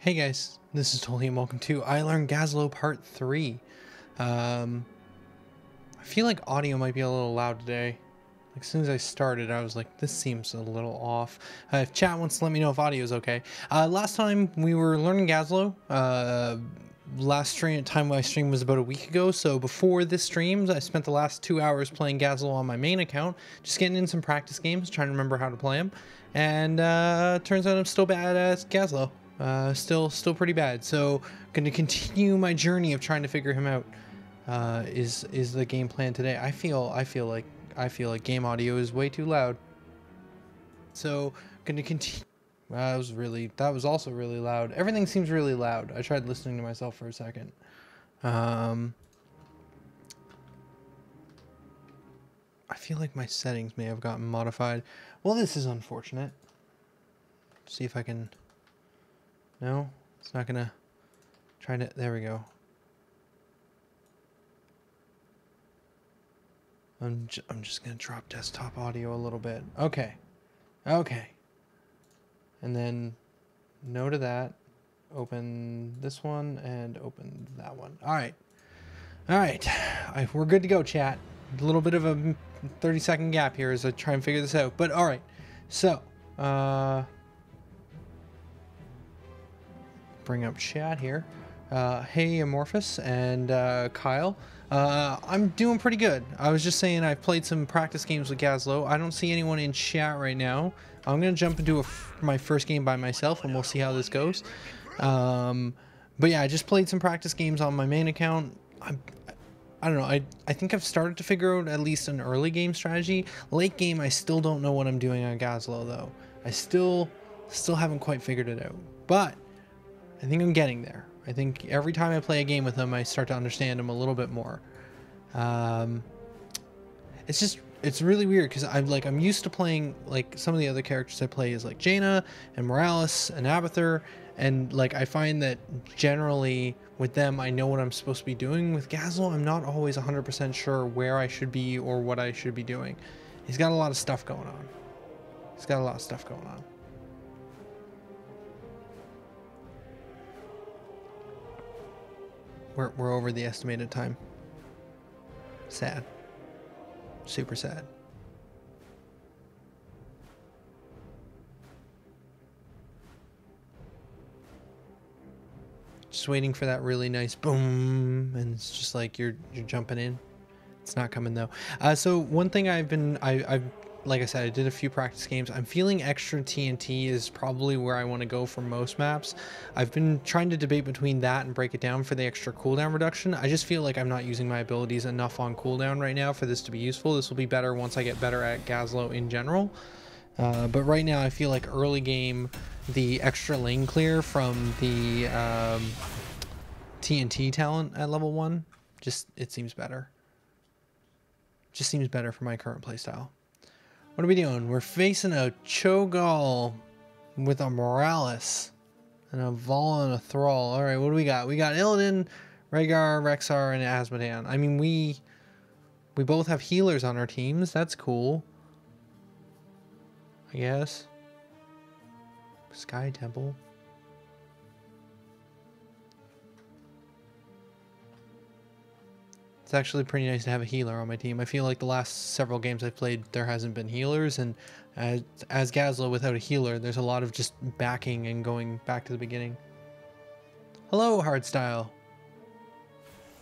Hey guys, this is Tolly and welcome to I Learned Gazlowe Part 3. I feel like audio might be a little loud today. Like, as soon as I started, I was like, this seems a little off. If chat wants to let me know if audio is okay. Last time we were learning Gazlowe. Last time I streamed was about a week ago, so before this stream, I spent the last 2 hours playing Gazlowe on my main account, just getting in some practice games, trying to remember how to play them, and turns out I'm still bad at Gazlowe. Still pretty bad. So going to continue my journey of trying to figure him out. Is the game plan today? I feel like game audio is way too loud. So going to continue. That was also really loud. Everything seems really loud. I tried listening to myself for a second. I feel like my settings may have gotten modified. Well, this is unfortunate. See if I can. No, it's not gonna try to. There we go. I'm just gonna drop desktop audio a little bit. Okay. And then no to that. Open this one and open that one. All right. We're good to go, chat. A little bit of a 30-second gap here as I try and figure this out. But all right. So, bring up chat here. Hey Amorphous and Kyle. I'm doing pretty good. I was just saying I've played some practice games with Gazlowe. I don't see anyone in chat right now. I'm gonna jump into my first game by myself and we'll see how this goes. But yeah, I just played some practice games on my main account. I don't know. I think I've started to figure out at least an early game strategy. Late game, I still don't know what I'm doing on Gazlowe though. I still haven't quite figured it out. But I think I'm getting there. I think every time I play a game with him, I start to understand him a little bit more. It's really weird because I'm used to playing like some of the other characters I play is like Jaina and Morales and Abathur, and like I find that generally with them I know what I'm supposed to be doing. With Gazlowe, I'm not always 100% sure where I should be or what I should be doing. He's got a lot of stuff going on. We're over the estimated time. Sad. Super sad. Just waiting for that really nice boom, and it's just like you're jumping in. It's not coming though. So one thing I've like I said, I did a few practice games. I'm feeling extra TNT is probably where I want to go for most maps. I've been trying to debate between that and break it down for the extra cooldown reduction. I just feel like I'm not using my abilities enough on cooldown right now for this to be useful. This will be better once I get better at Gazlowe in general. But right now I feel like early game, the extra lane clear from the TNT talent at level 1, it seems better. Just seems better for my current playstyle. What are we doing? We're facing a Cho'Gall with a Morales and a Vol and a Thrall. All right, what do we got? We got Illidan, Rhaegar, Rexxar, and Azmodan. I mean, we both have healers on our teams. That's cool. I guess. Sky Temple. It's actually pretty nice to have a healer on my team. I feel like the last several games I've played, there hasn't been healers, and as Gazlowe without a healer, there's a lot of just backing and going back to the beginning. Hello, Hardstyle.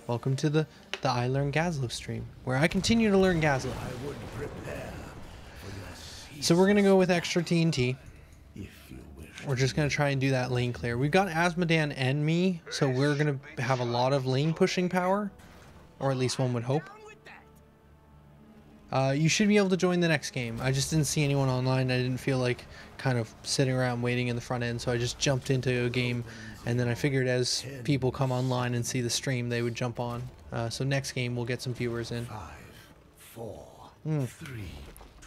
Welcome to the I Learn Gazlowe stream, where I continue to learn Gazlowe. So we're gonna go with extra TNT. We're just gonna try and do that lane clear. We've got Azmodan and me, so we're gonna have a lot of lane pushing power. Or at least one would hope. You should be able to join the next game. I just didn't see anyone online. I didn't feel like kind of sitting around waiting in the front end, so I just jumped into a game, and then I figured as people come online and see the stream, they would jump on. So next game, we'll get some viewers in. 5, 4, 3.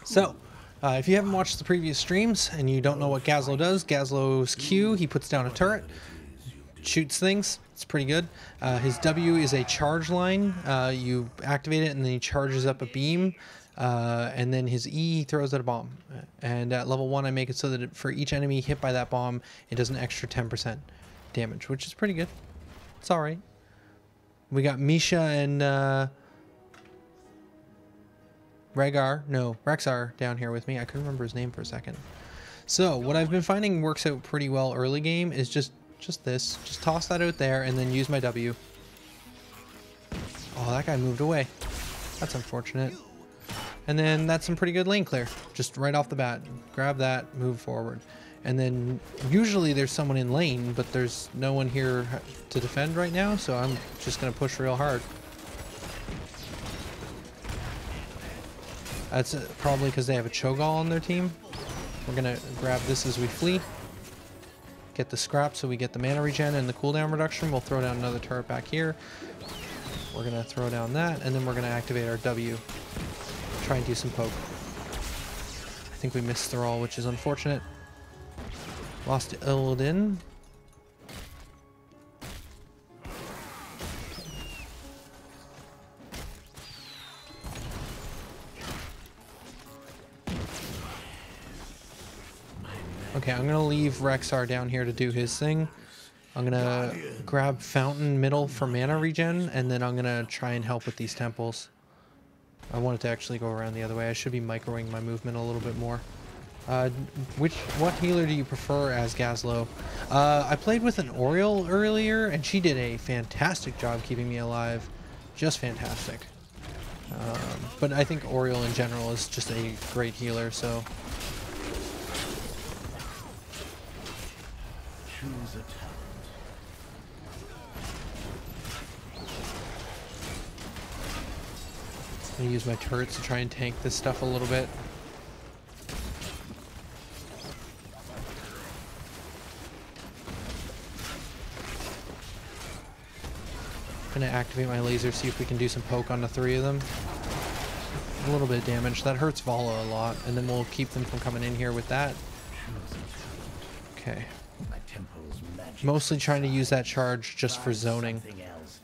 So, if you haven't watched the previous streams and you don't know what Gazlowe does, Gazlowe's Q, he puts down a turret, shoots things. It's pretty good. His W is a charge line. You activate it and then he charges up a beam. And then his E, he throws out a bomb. And at level 1, I make it so that for each enemy hit by that bomb, it does an extra 10%. damage, which is pretty good. It's alright. We got Misha and Rexar down here with me. I couldn't remember his name for a second. So what I've been finding works out pretty well early game is just this. Just toss that out there and then use my W. Oh, that guy moved away. That's unfortunate. And then that's some pretty good lane clear. Just right off the bat. Grab that, move forward. And then usually there's someone in lane, but there's no one here to defend right now, so I'm just going to push real hard. That's probably because they have a Cho'Gall on their team. We're going to grab this as we flee. Get the scrap so we get the mana regen and the cooldown reduction. We'll throw down another turret back here. We're going to throw down that, and then we're going to activate our W. Try and do some poke. I think we missed the roll, which is unfortunate. Lost Illidan. Okay, I'm gonna leave Rexar down here to do his thing. I'm gonna grab Fountain middle for mana regen, and then I'm gonna try and help with these temples. I wanted to actually go around the other way. I should be microing my movement a little bit more. What healer do you prefer as Gazlowe? I played with an Oriole earlier, and she did a fantastic job keeping me alive. Just fantastic. But I think Oriole in general is just a great healer, so... Choose a talent. I'm gonna use my turrets to try and tank this stuff a little bit. Gonna activate my laser, see if we can do some poke on the 3 of them. A little bit of damage. That hurts Vala a lot, and then we'll keep them from coming in here with that. Okay. Mostly trying to use that charge just for zoning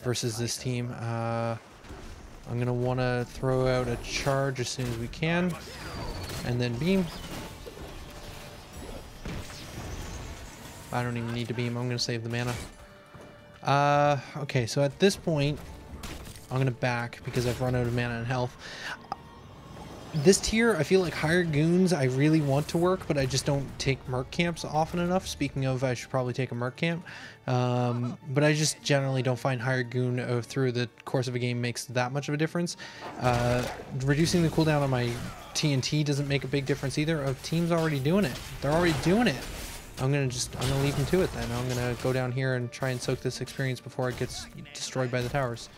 versus this team. I'm gonna want to throw out a charge as soon as we can, and then beam. I don't even need to beam. I'm gonna save the mana. Okay, so at this point, I'm gonna back because I've run out of mana and health. This tier, I feel like higher goons I really want to work, but I just don't take merc camps often enough. Speaking of, I should probably take a merc camp. But I just generally don't find higher goon through the course of a game makes that much of a difference. Reducing the cooldown on my TNT doesn't make a big difference either. A team's already doing it. They're already doing it. I'm gonna leave them to it then. I'm gonna go down here and try and soak this experience before it gets destroyed by the towers.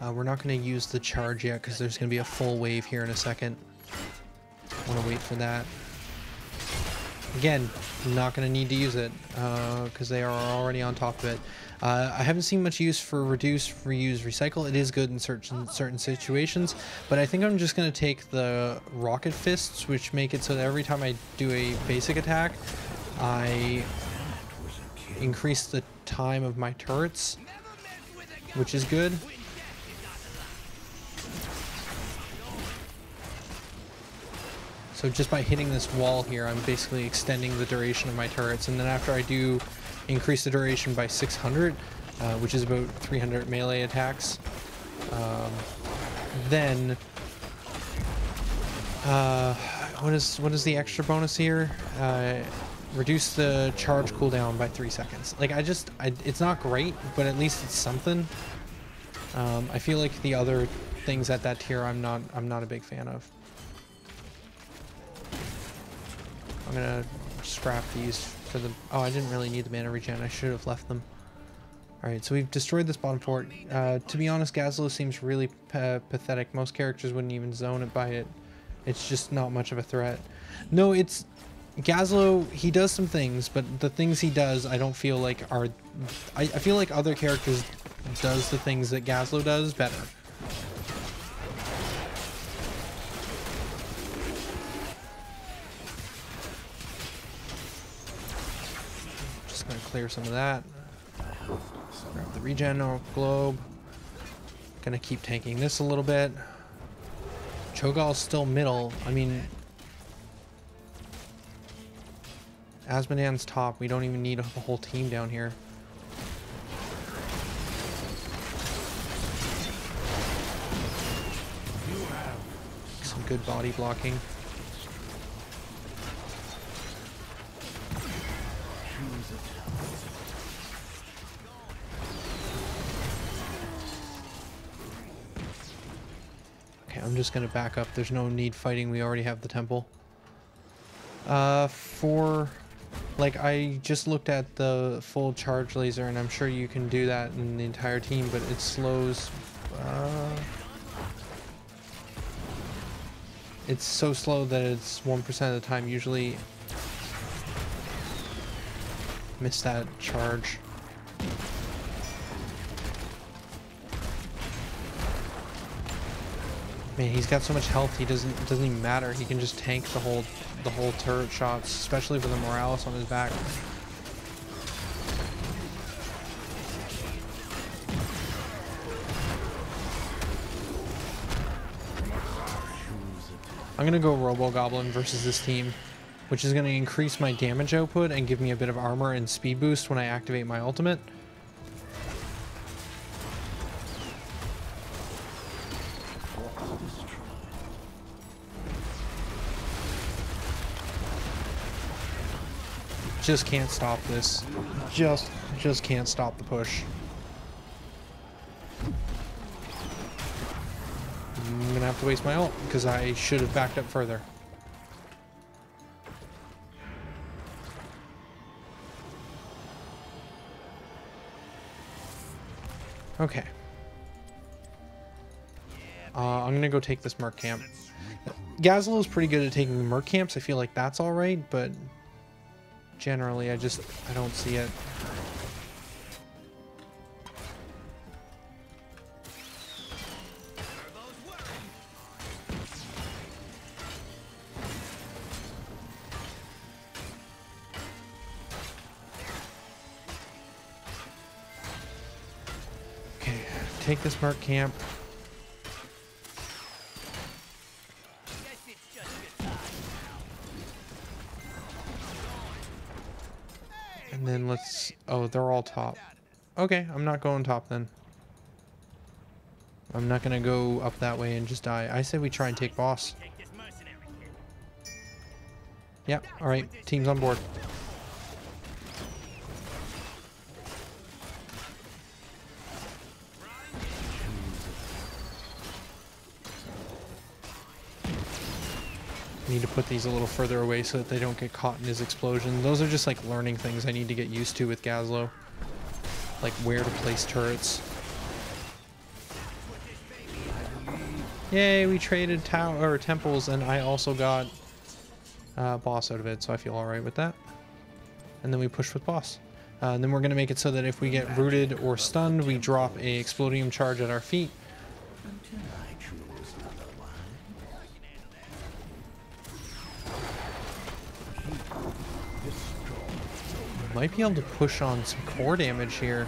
We're not going to use the charge yet because there's going to be a full wave here in a second. I want to wait for that. Again, I'm not going to need to use it because they are already on top of it. I haven't seen much use for reduce, reuse, recycle. It is good in certain situations, but I think I'm just going to take the rocket fists, which make it so that every time I do a basic attack, I increase the time of my turrets, which is good. So just by hitting this wall here, I'm basically extending the duration of my turrets. And then after I do increase the duration by 600, which is about 300 melee attacks, then what is the extra bonus here? Reduce the charge cooldown by 3 seconds. Like it's not great, but at least it's something. I feel like the other things at that tier I'm not a big fan of. I'm gonna scrap these for the... Oh, I didn't really need the mana regen. I should have left them. Alright, so we've destroyed this bottom fort. To be honest, Gazlowe seems really pathetic. Most characters wouldn't even zone it by it. It's just not much of a threat. No, it's... Gazlowe, he does some things, but the things he does I don't feel like are... I feel like other characters does the things that Gazlowe does better. Gonna clear some of that. Grab the regen or globe. Gonna keep tanking this a little bit. Cho'Gall's still middle. I mean, Asmodean's top. We don't even need a whole team down here. Some good body blocking. Okay, I'm just gonna back up. There's no need fighting. We already have the temple. Like, I just looked at the full charge laser, and I'm sure you can do that in the entire team, but it slows. It's so slow that it's 1% of the time. Usually miss that charge. Man, he's got so much health. It doesn't even matter. He can just tank the whole turret shots, especially with the Morales on his back. I'm gonna go Robo Goblin versus this team, which is gonna increase my damage output and give me a bit of armor and speed boost when I activate my ultimate. Just can't stop this. Just can't stop the push. I'm gonna have to waste my ult because I should have backed up further. Okay. I'm gonna go take this Merc camp. Gazlowe is pretty good at taking Merc camps. I feel like that's alright, but generally I don't see it. Okay, take this Merc camp. And then let's... Oh, they're all top. Okay, I'm not going top then. I'm not gonna go up that way and just die. I say we try and take boss. Yeah, alright. Team's on board. Need to put these a little further away so that they don't get caught in his explosion. Those are just like learning things I need to get used to with Gazlowe. Like where to place turrets. Yay, we traded temples, and I also got boss out of it, so I feel alright with that. And then we push with boss. And then we're going to make it so that if we get rooted or stunned, we drop a explodium charge at our feet. Might be able to push on some core damage here.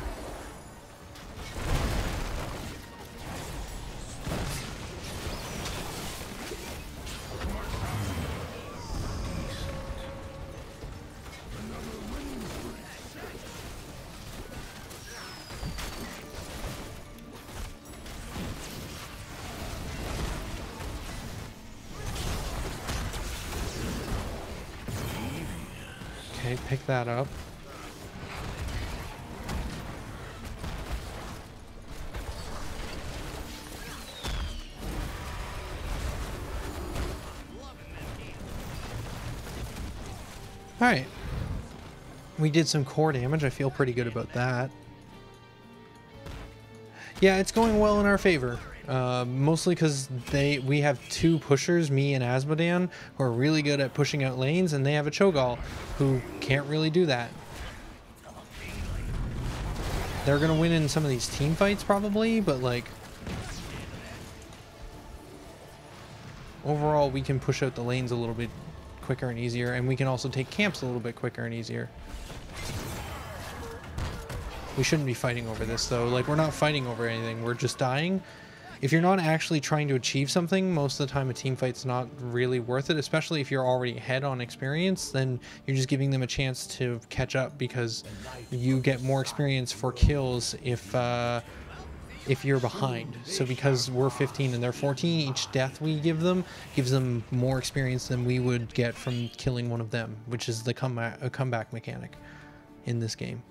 Okay, pick that up. Alright. We did some core damage. I feel pretty good about that. Yeah, it's going well in our favor. Mostly because we have two pushers, me and Asmodean, who are really good at pushing out lanes, and they have a Cho'Gall who can't really do that. They're going to win in some of these team fights probably, but like... Overall, we can push out the lanes a little bit quicker and easier, and we can also take camps a little bit quicker and easier. We shouldn't be fighting over this though. Like, we're not fighting over anything, we're just dying, if you're not actually trying to achieve something, most of the time a team fight's not really worth it, especially if you're already ahead on experience. Then you're just giving them a chance to catch up, because you get more experience for kills if you're behind. So because we're 15 and they're 14, each death we give them gives them more experience than we would get from killing one of them, which is the comeback mechanic in this game.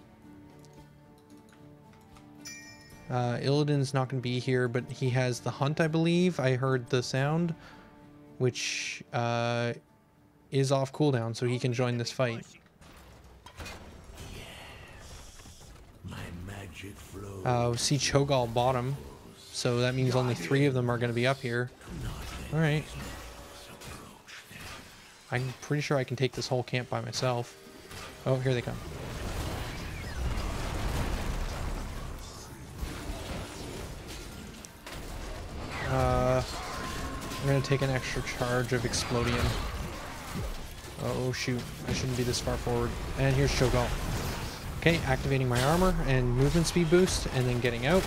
Illidan's not going to be here, but he has the hunt, I believe. I heard the sound, which is off cooldown, so he can join this fight. See Cho'Gall bottom, so that means only 3 of them are going to be up here. Alright. I'm pretty sure I can take this whole camp by myself. Oh, here they come. I'm going to take an extra charge of Explodium. Oh shoot, I shouldn't be this far forward. And here's Cho'Gall. Okay, activating my armor and movement speed boost, and then getting out,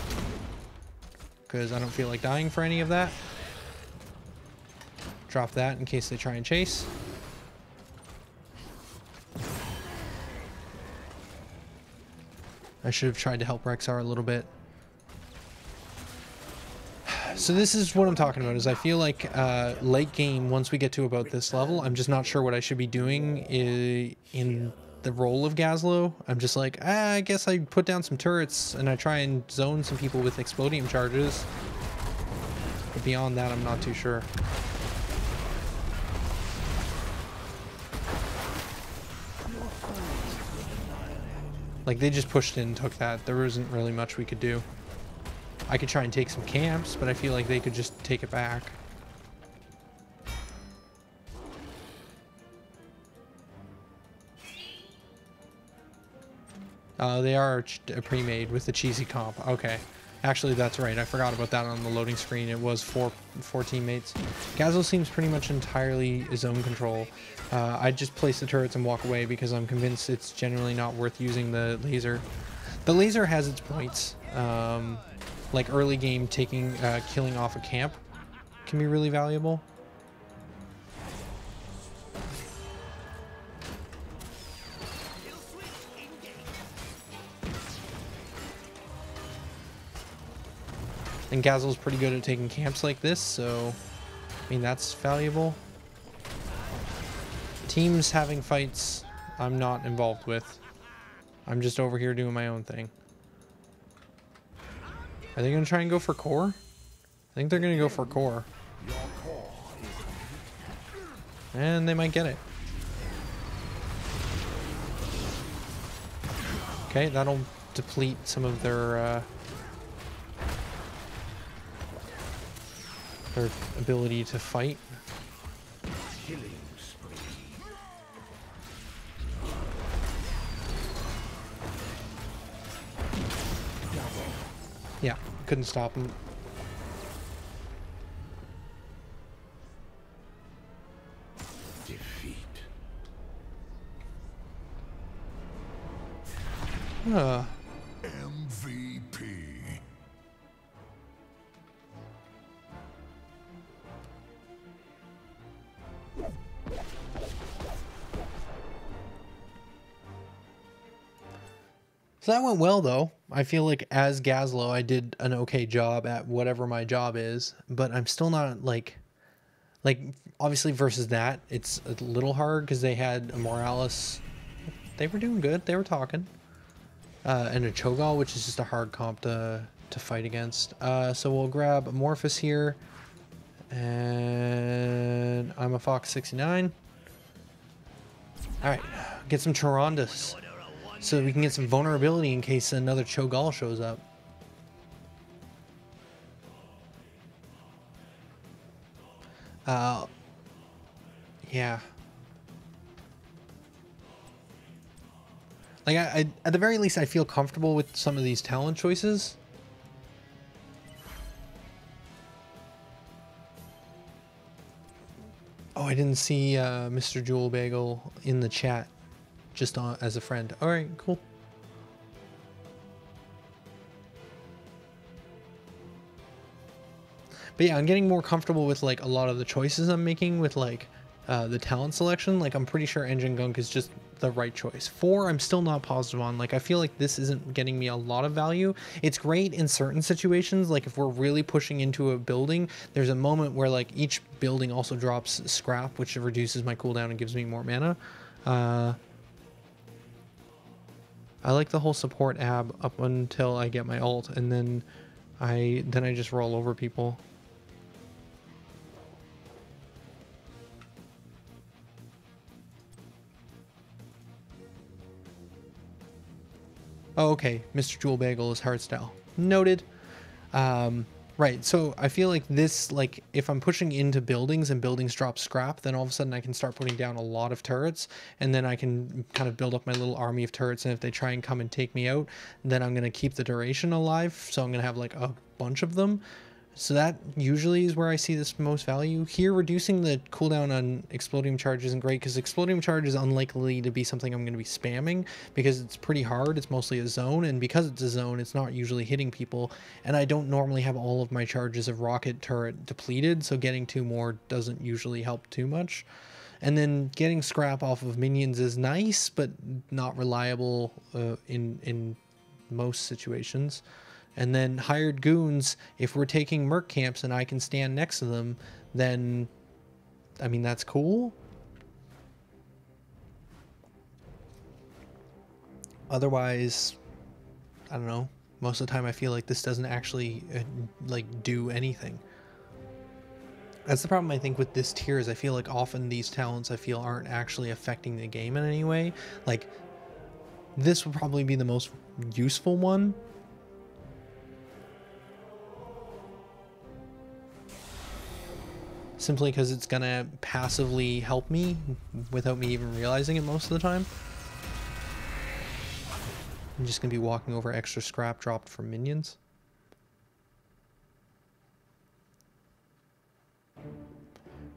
because I don't feel like dying for any of that. Drop that in case they try and chase. I should have tried to help Rexar a little bit. So this is what I'm talking about, is I feel like late game, once we get to about this level, I'm just not sure what I should be doing in the role of Gazlowe. I'm just like, I guess I put down some turrets and I try and zone some people with Explodium charges. But beyond that, I'm not too sure. Like, they just pushed in and took that. There wasn't really much we could do. I could try and take some camps, but I feel like they could just take it back. They are pre-made with the cheesy comp. Okay. Actually, that's right. I forgot about that on the loading screen. It was four teammates. Gazlowe seems pretty much entirely zone control. I just place the turrets and walk away because I'm convinced it's generally not worth using the laser. The laser has its points. Like early game, killing off a camp can be really valuable. And Gazlowe's pretty good at taking camps like this, so I mean that's valuable. Teams having fights, I'm not involved with. I'm just over here doing my own thing. Are they going to try and go for core? I think they're going to go for core. And they might get it. Okay, that'll deplete some of their ability to fight. Yeah, couldn't stop him. Defeat. MVP. So that went well, though. I feel like as Gazlowe, I did an okay job at whatever my job is, but I'm still not like obviously versus that, it's a little hard because they had a Morales. They were doing good. They were talking. And a Cho'Gall, which is just a hard comp to fight against. So we'll grab Amorphous here. And I'm a Fox 69. Alright, get some Tyrannus, so we can get some vulnerability in case another Cho'Gall shows up. Yeah. Like, I at the very least, I feel comfortable with some of these talent choices. Oh, I didn't see Mr. Jewel Bagel in the chat, just as a friend. All right, cool. But yeah, I'm getting more comfortable with like a lot of the choices I'm making with like the talent selection. Like I'm pretty sure Engine Gunk is just the right choice. 4, I'm still not positive on. Like I feel like this isn't getting me a lot of value. It's great in certain situations. Like if we're really pushing into a building, there's a moment where like each building also drops scrap, which reduces my cooldown and gives me more mana. I like the whole support ab up until I get my ult, and then I just roll over people. Oh, okay. Mr. Jewel Bagel is hardstyle. Noted. Right, so I feel like this, like, if I'm pushing into buildings and buildings drop scrap, then all of a sudden I can start putting down a lot of turrets, and then I can kind of build up my little army of turrets, and if they try and come and take me out, then I'm going to keep the duration alive, so I'm going to have, like, a bunch of them. So that usually is where I see this most value. Here, reducing the cooldown on Explodium Charge isn't great, because Explodium Charge is unlikely to be something I'm going to be spamming, because it's pretty hard. It's mostly a zone, and because it's a zone, it's not usually hitting people, and I don't normally have all of my charges of Rocket Turret depleted, so getting 2 more doesn't usually help too much. And then getting scrap off of minions is nice, but not reliable in most situations. And then hired goons, if we're taking merc camps and I can stand next to them, then, I mean, that's cool. Otherwise, I don't know. Most of the time I feel like this doesn't actually, like, do anything. That's the problem, I think, with this tier, is I feel like often these talents, I feel, aren't actually affecting the game in any way. Like, this would probably be the most useful one. Simply because it's going to passively help me without me even realizing it most of the time. I'm just going to be walking over extra scrap dropped from minions. We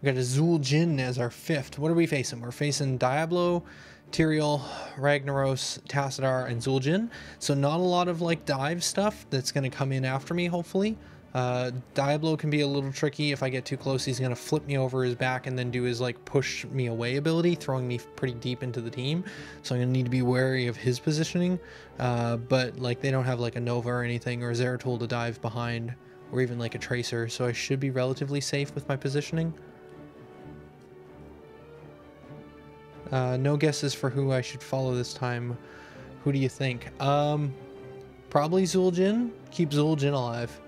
got a Zul Jin as our 5th. What are we facing? We're facing Diablo, Tyrael, Ragnaros, Tassadar, and Zul'jin. So not a lot of like dive stuff that's going to come in after me, hopefully. Diablo can be a little tricky. If I get too close, he's going to flip me over his back and then do his like push me away ability, throwing me pretty deep into the team. So I'm going to need to be wary of his positioning. But like they don't have like a Nova or anything, or a Zeratul to dive behind, or even like a Tracer. So I should be relatively safe with my positioning. No guesses for who I should follow this time. Who do you think? Probably Zul'jin. Keep Zul'jin alive.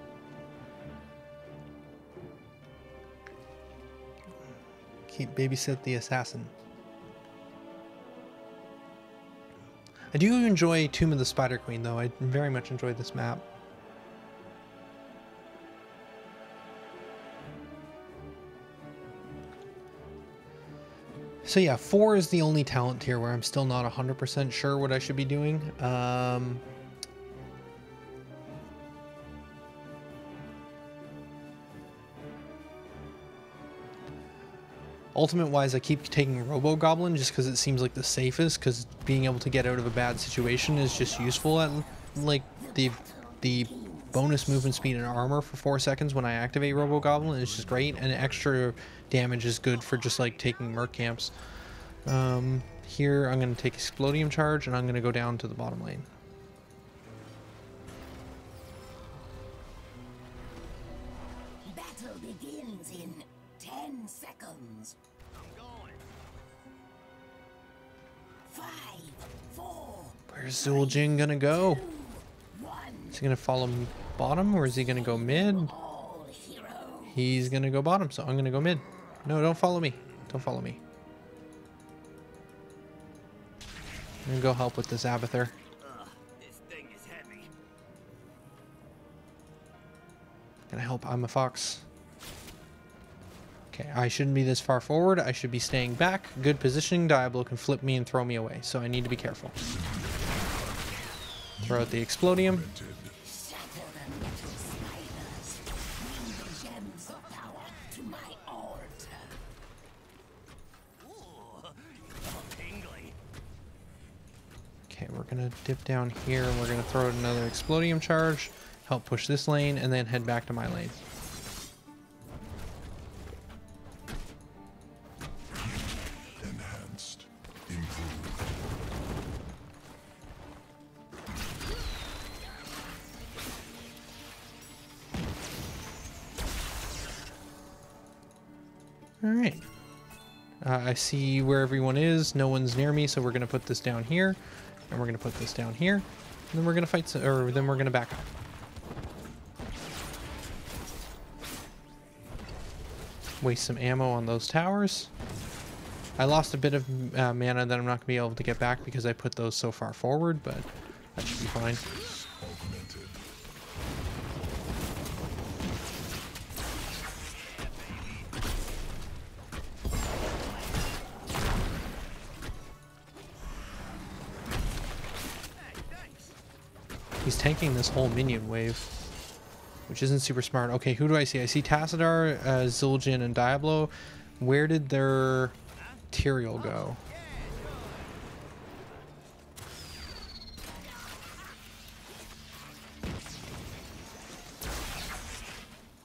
Babysit the assassin. I do enjoy Tomb of the Spider Queen, though. I very much enjoy this map. So yeah, 4 is the only talent tier where I'm still not 100% sure what I should be doing. Ultimate wise, I keep taking Robo Goblin just because it seems like the safest, because being able to get out of a bad situation is just useful at like the bonus movement speed and armor for 4 seconds when I activate Robo Goblin is just great, and extra damage is good for just like taking merc camps. Here I'm going to take Explodium Charge and I'm going to go down to the bottom lane. Battle begins in 10 seconds. I'm going. 5, 4. Where's Zul'jin gonna go? 1. Is he gonna follow bottom, or is he gonna go mid? All heroes. He's gonna go bottom, so I'm gonna go mid. No, don't follow me. Don't follow me. I'm gonna go help with this Abathur. This thing is heavy. Gonna help. I'm a fox. Okay, I shouldn't be this far forward. I should be staying back. Good positioning. Diablo can flip me and throw me away, so I need to be careful. Throw out the Explodium. Shatter the metal spiders. Bring the gems of power to my altar. Ooh, tingly. Okay, we're gonna dip down here and we're gonna throw out another Explodium Charge, help push this lane, and then head back to my lane. Alright. I see where everyone is. No one's near me, so we're going to put this down here. And we're going to put this down here. And then we're going to fight, or then we're going to back up. Waste some ammo on those towers. I lost a bit of mana that I'm not going to be able to get back because I put those so far forward, but that should be fine. He's tanking this whole minion wave, which isn't super smart. Okay, who do I see? I see Tassadar, Zul'jin, and Diablo. Where did their Tyrael go?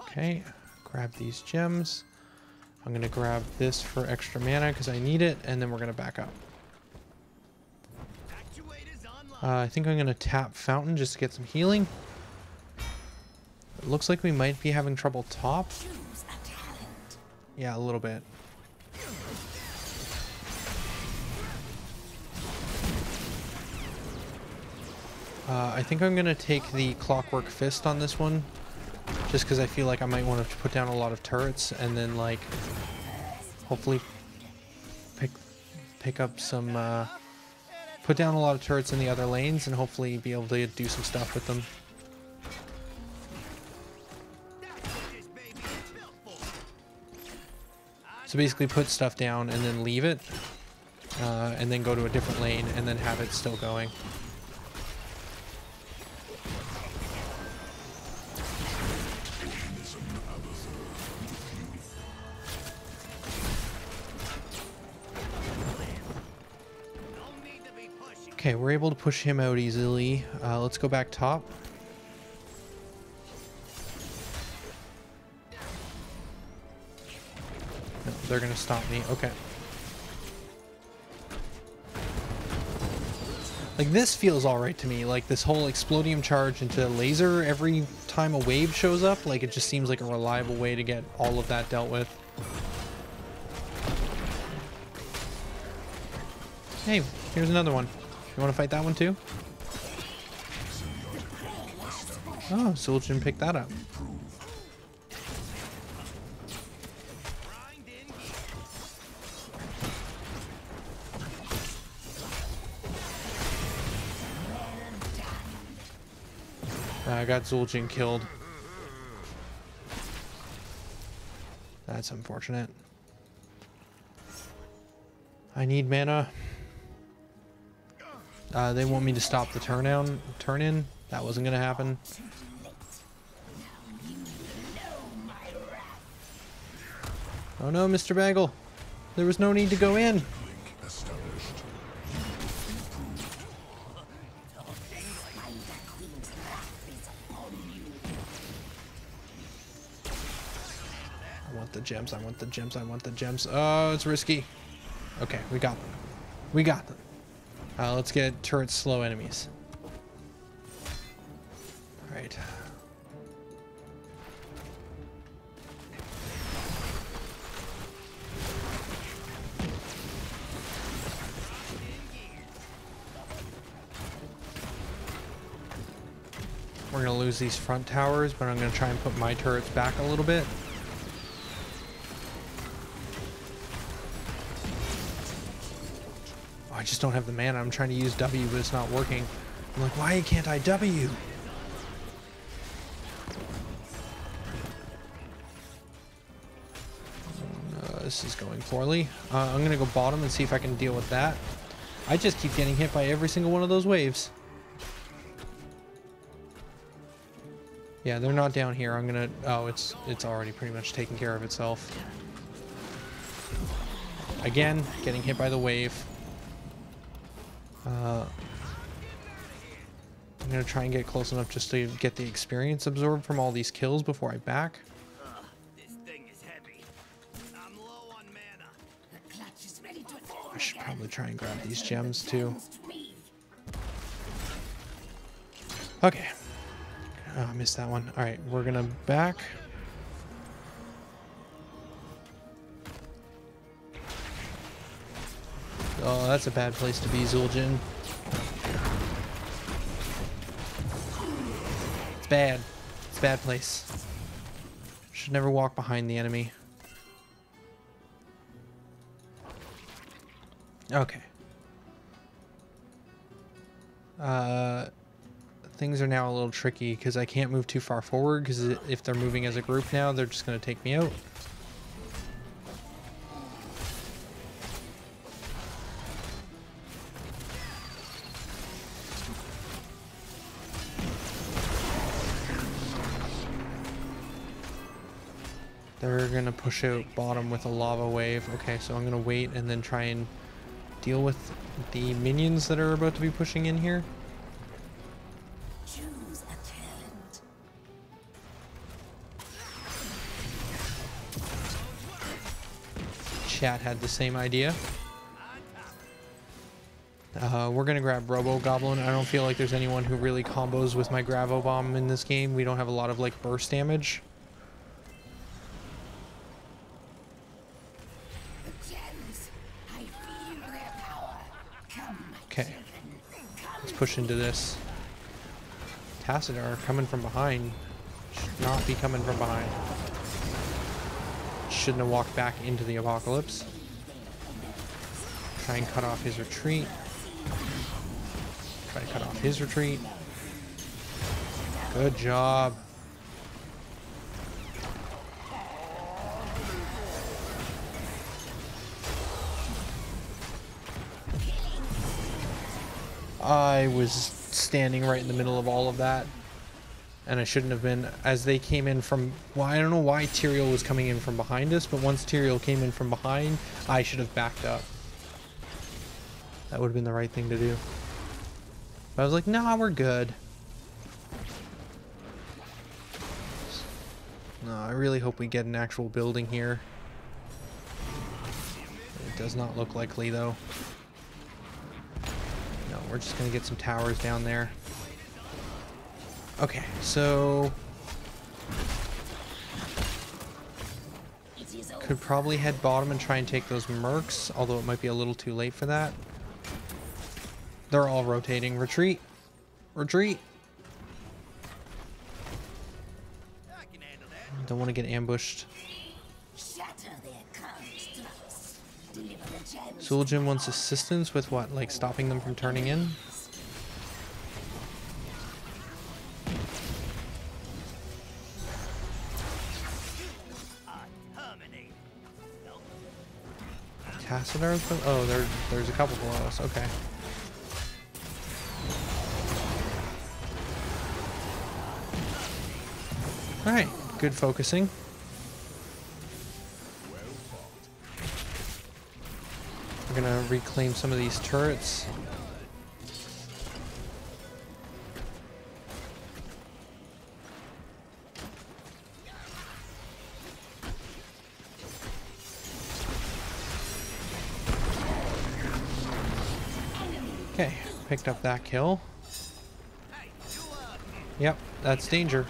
Okay, grab these gems. I'm going to grab this for extra mana because I need it, and then we're going to back up. I think I'm going to tap Fountain just to get some healing. It looks like we might be having trouble top. Yeah, a little bit. I think I'm going to take the Clockwork Fist on this one. Just because I feel like I might want to put down a lot of turrets and then, like, hopefully pick up some... put down a lot of turrets in the other lanes and hopefully be able to do some stuff with them. So basically put stuff down and then leave it, and then go to a different lane and then have it still going. Okay, we're able to push him out easily. Let's go back top. No, they're gonna stop me. Okay. Like, this feels alright to me. Like, this whole Explodium charge into laser every time a wave shows up, like, it just seems like a reliable way to get all of that dealt with. Hey, here's another one. You want to fight that one too? Oh, Zul'jin picked that up. I got Zul'jin killed. That's unfortunate. I need mana. They want me to stop the turn in. That wasn't gonna happen. Oh no, Mr. Bagel. There was no need to go in. I want the gems, I want the gems, I want the gems. Oh, it's risky. Okay, we got them. We got them. Let's get turret slow enemies. Alright. We're going to lose these front towers, but I'm going to try and put my turrets back a little bit. I just don't have the mana. I'm trying to use W, but it's not working. I'm like, why can't I W? This is going poorly. I'm going to go bottom and see if I can deal with that. I just keep getting hit by every single one of those waves. Yeah, they're not down here. I'm going to... Oh, it's already pretty much taken care of itself. Again, getting hit by the wave. I'm going to try and get close enough just to get the experience absorbed from all these kills before I back. This thing is heavy. I'm low on mana. The clutch is ready to I should probably try and grab these gems too. Okay. Oh, I missed that one. Alright, we're going to back. Oh, that's a bad place to be, Zul'jin. It's bad. It's a bad place. Should never walk behind the enemy. Okay. Things are now a little tricky because I can't move too far forward because if they're moving as a group now, they're just going to take me out. They're going to push out bottom with a lava wave. Okay, so I'm going to wait and then try and deal with the minions that are about to be pushing in here. Choose a talent. Chat had the same idea. We're going to grab Robo Goblin. I don't feel like there's anyone who really combos with my Gravo Bomb in this game. We don't have a lot of like burst damage. Okay, let's push into this. Tassadar coming from behind. Should not be coming from behind. Shouldn't have walked back into the apocalypse. Try and cut off his retreat. Try to cut off his retreat. Good job. I was standing right in the middle of all of that, and I shouldn't have been. As they came in from, well, I don't know why Tyrael was coming in from behind us, but once Tyrael came in from behind, I should have backed up. That would have been the right thing to do. But I was like, nah, we're good. No, I really hope we get an actual building here. It does not look likely, though. No, we're just gonna get some towers down there. Okay, so could probably head bottom and try and take those mercs, although it might be a little too late for that. They're all rotating. Retreat! Retreat! Don't want to get ambushed. Zul'jin wants assistance with what? Like stopping them from turning in? Tassadar? Oh, there's a couple below us. Okay. Alright, good focusing. We're gonna reclaim some of these turrets. Okay, picked up that kill. Yep, that's danger.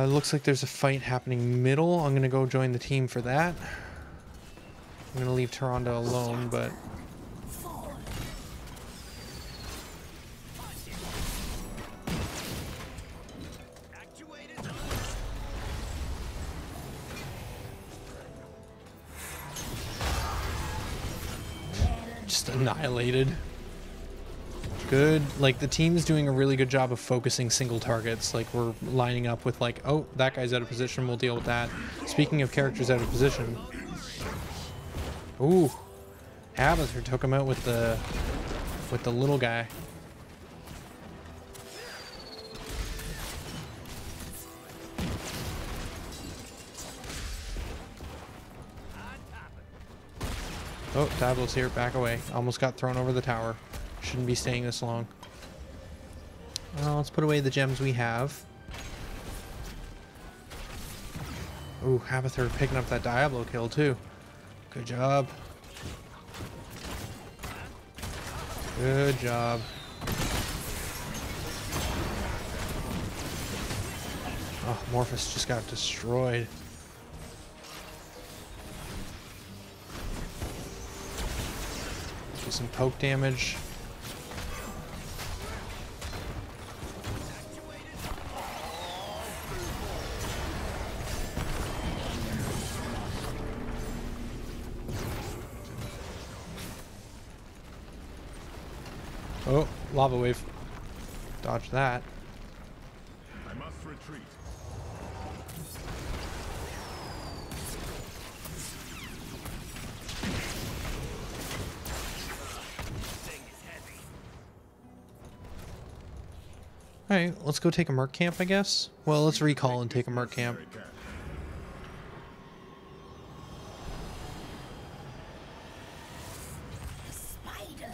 Looks like there's a fight happening middle. I'm gonna go join the team for that. I'm gonna leave Tyrande alone, but just annihilated. Good. Like, the team's doing a really good job of focusing single targets. Like, we're lining up with like, oh, that guy's out of position, we'll deal with that. Speaking of characters out of position. Ooh. Abathur took him out with the little guy. Oh, Diablo's here, back away. Almost got thrown over the tower. Shouldn't be staying this long. Well, let's put away the gems we have. Ooh, Abathur picking up that Diablo kill too. Good job. Good job. Oh, Morphus just got destroyed. Do some poke damage. Oh, lava wave. Dodge that. I must retreat. Alright, let's go take a merc camp, I guess. Well, let's recall and take a merc camp.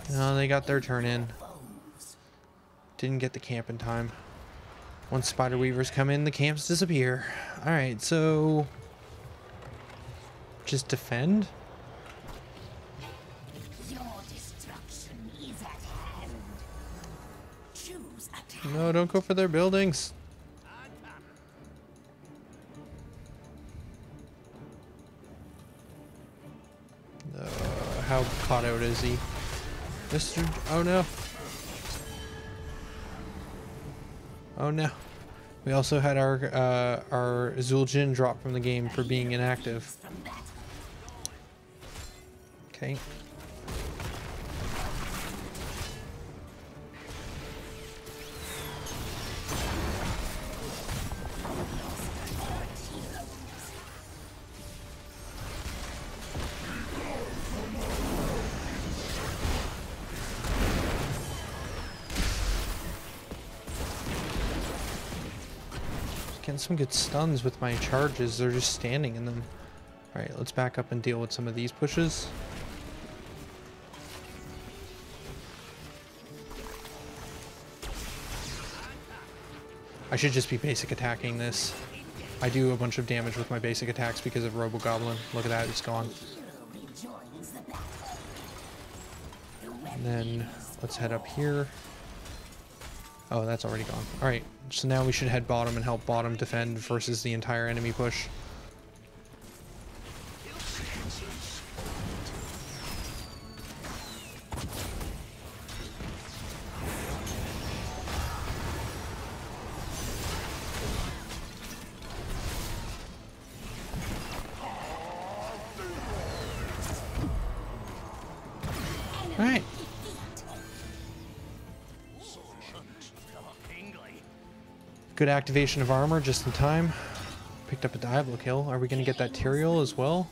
No, they got their turn in. Didn't get the camp in time. Once spider weavers come in, the camps disappear. Alright, so... just defend? Your destruction is at hand. Choose attack. No, don't go for their buildings. How caught out is he? Mr. Oh no. Oh no. We also had our Zul'jin drop from the game for being inactive. Okay. Getting some good stuns with my charges. They're just standing in them. Alright, let's back up and deal with some of these pushes. I should just be basic attacking this. I do a bunch of damage with my basic attacks because of Robo-Goblin. Look at that, it's gone. And then let's head up here. Oh, that's already gone. Alright, so now we should head bottom and help bottom defend versus the entire enemy push. Alright. Good activation of armor just in time. Picked up a Diablo kill. Are we going to get that Tyrael as well?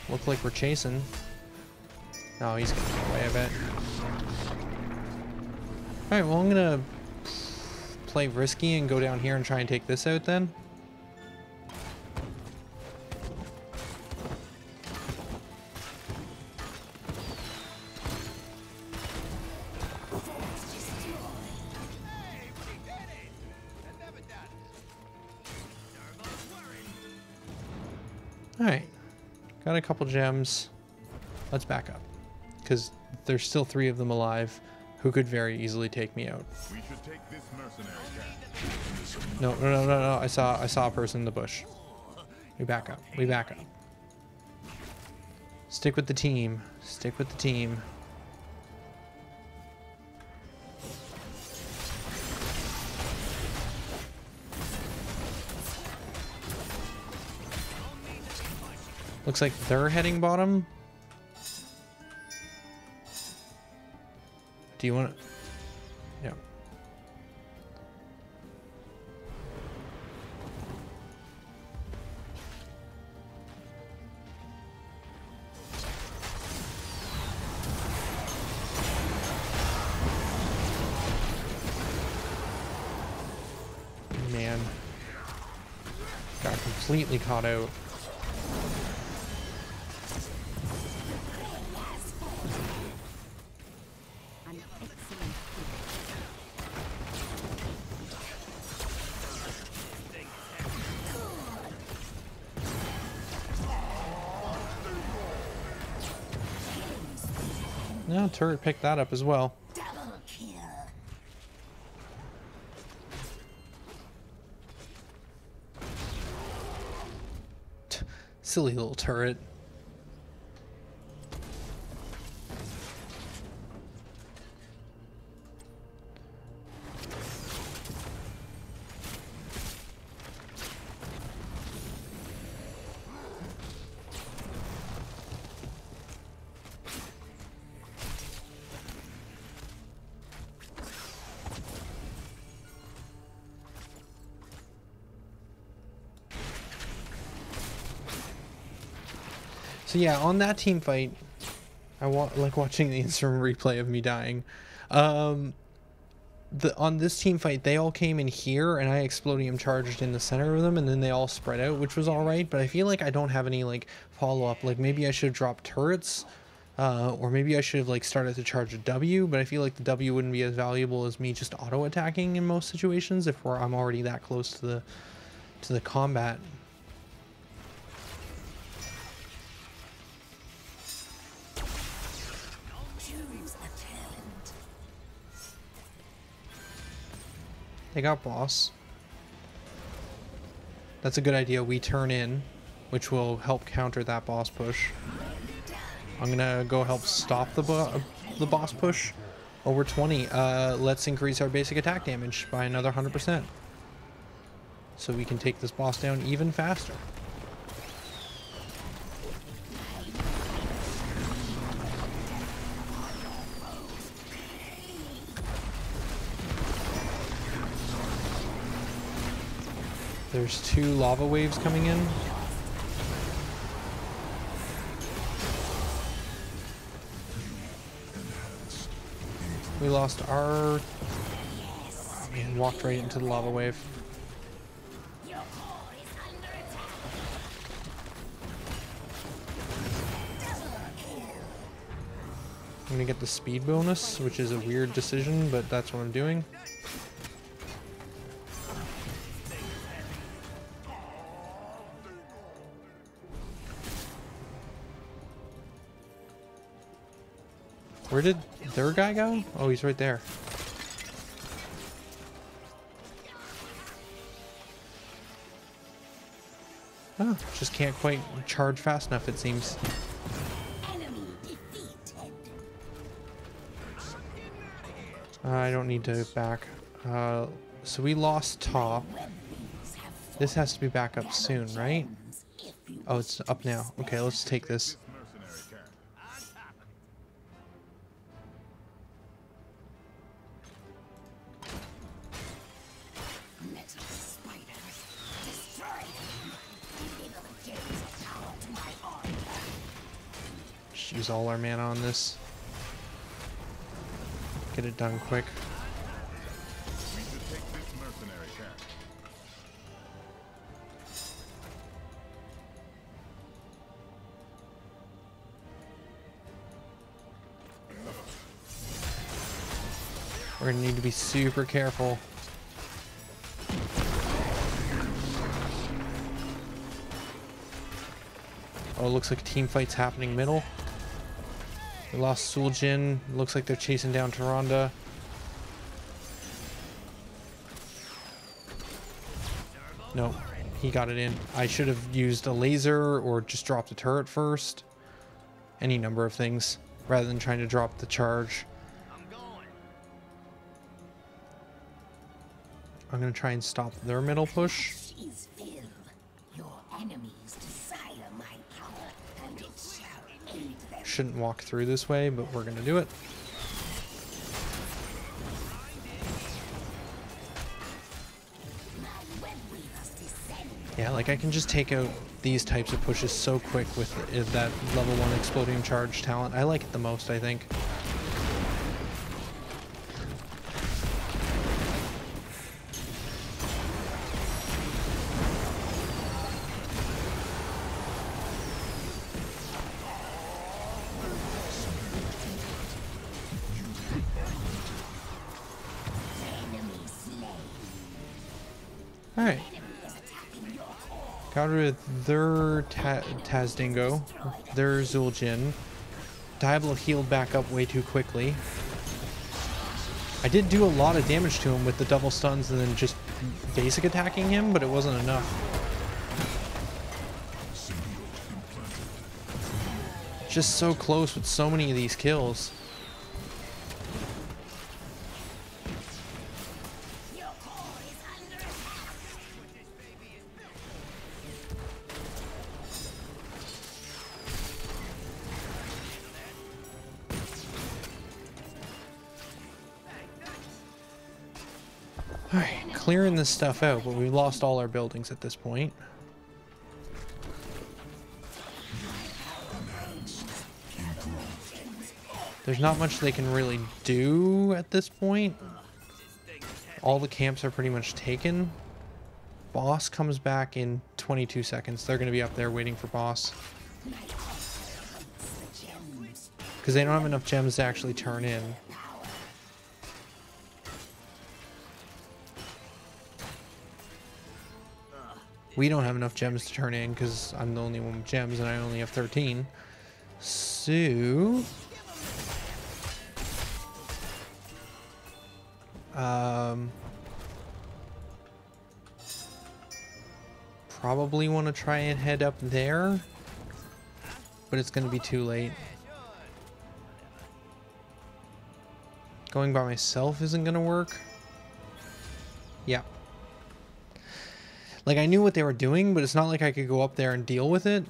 Look like we're chasing. No, he's going to get away, I bet. Alright, well I'm going to play risky and go down here and try and take this out then. Alright, got a couple gems. Let's back up, because there's still 3 of them alive who could very easily take me out. We should take this mercenary camp. No. I saw a person in the bush. We back up. We back up. Stick with the team. Stick with the team. Looks like they're heading bottom. Do you want to? Yeah. Man. Got completely caught out. No, turret picked that up as well. Double kill. Silly little turret. So yeah, on that team fight, I like watching the instant replay of me dying. On this team fight, they all came in here, and I Explodium charged in the center of them, and then they all spread out, which was all right. But I feel like I don't have any like follow up. Like maybe I should have dropped turrets, or maybe I should have like started to charge a W. But I feel like the W wouldn't be as valuable as me just auto attacking in most situations if I'm already that close to the combat. They got boss. That's a good idea. We turn in, which will help counter that boss push. I'm gonna go help stop the boss push. Over 20. Let's increase our basic attack damage by another 100%. So we can take this boss down even faster. There's 2 lava waves coming in. We lost our... Oh man, walked right into the lava wave. I'm gonna get the speed bonus, which is a weird decision, but that's what I'm doing. Where did their guy go? Oh, he's right there. Oh, just can't quite charge fast enough, it seems. Enemy defeated. I don't need to back. So we lost top. This has to be back up soon, right? Oh, it's up now. Okay, let's take this. Mercenary cat. Metal spiders. Destroy them. Enable the gates of power to my order. Just use all our mana on this. Get it done quick. We should take this mercenary cat. We're gonna need to be super careful. Oh, it looks like a team fight's happening middle. We lost Suljin. Looks like they're chasing down Tyrande. No, he got it in. I should have used a laser or just dropped a turret first. Any number of things, rather than trying to drop the charge. I'm gonna try and stop their middle push. Is filled. Your enemies desire my power, and it shall aid them. Shouldn't walk through this way, but we're gonna do it. My web weavers descend. Yeah, like I can just take out these types of pushes so quick with that level 1 exploding charge talent. I like it the most, I think. Enemy slain. Alright. Is attacking your core. Got rid of their Tazdingo, their Zuljin. Diablo healed back up way too quickly. I did do a lot of damage to him with the double stuns and then just basic attacking him, but it wasn't enough. Just so close with so many of these kills. Alright, clearing this stuff out, but we lost all our buildings at this point. There's not much they can really do at this point. All the camps are pretty much taken. Boss comes back in 22 seconds. They're going to be up there waiting for boss. Because they don't have enough gems to actually turn in. We don't have enough gems to turn in because I'm the only one with gems and I only have 13. So... probably want to try and head up there, but it's going to be too late. Going by myself isn't going to work. Yeah. Like, I knew what they were doing, but it's not like I could go up there and deal with it.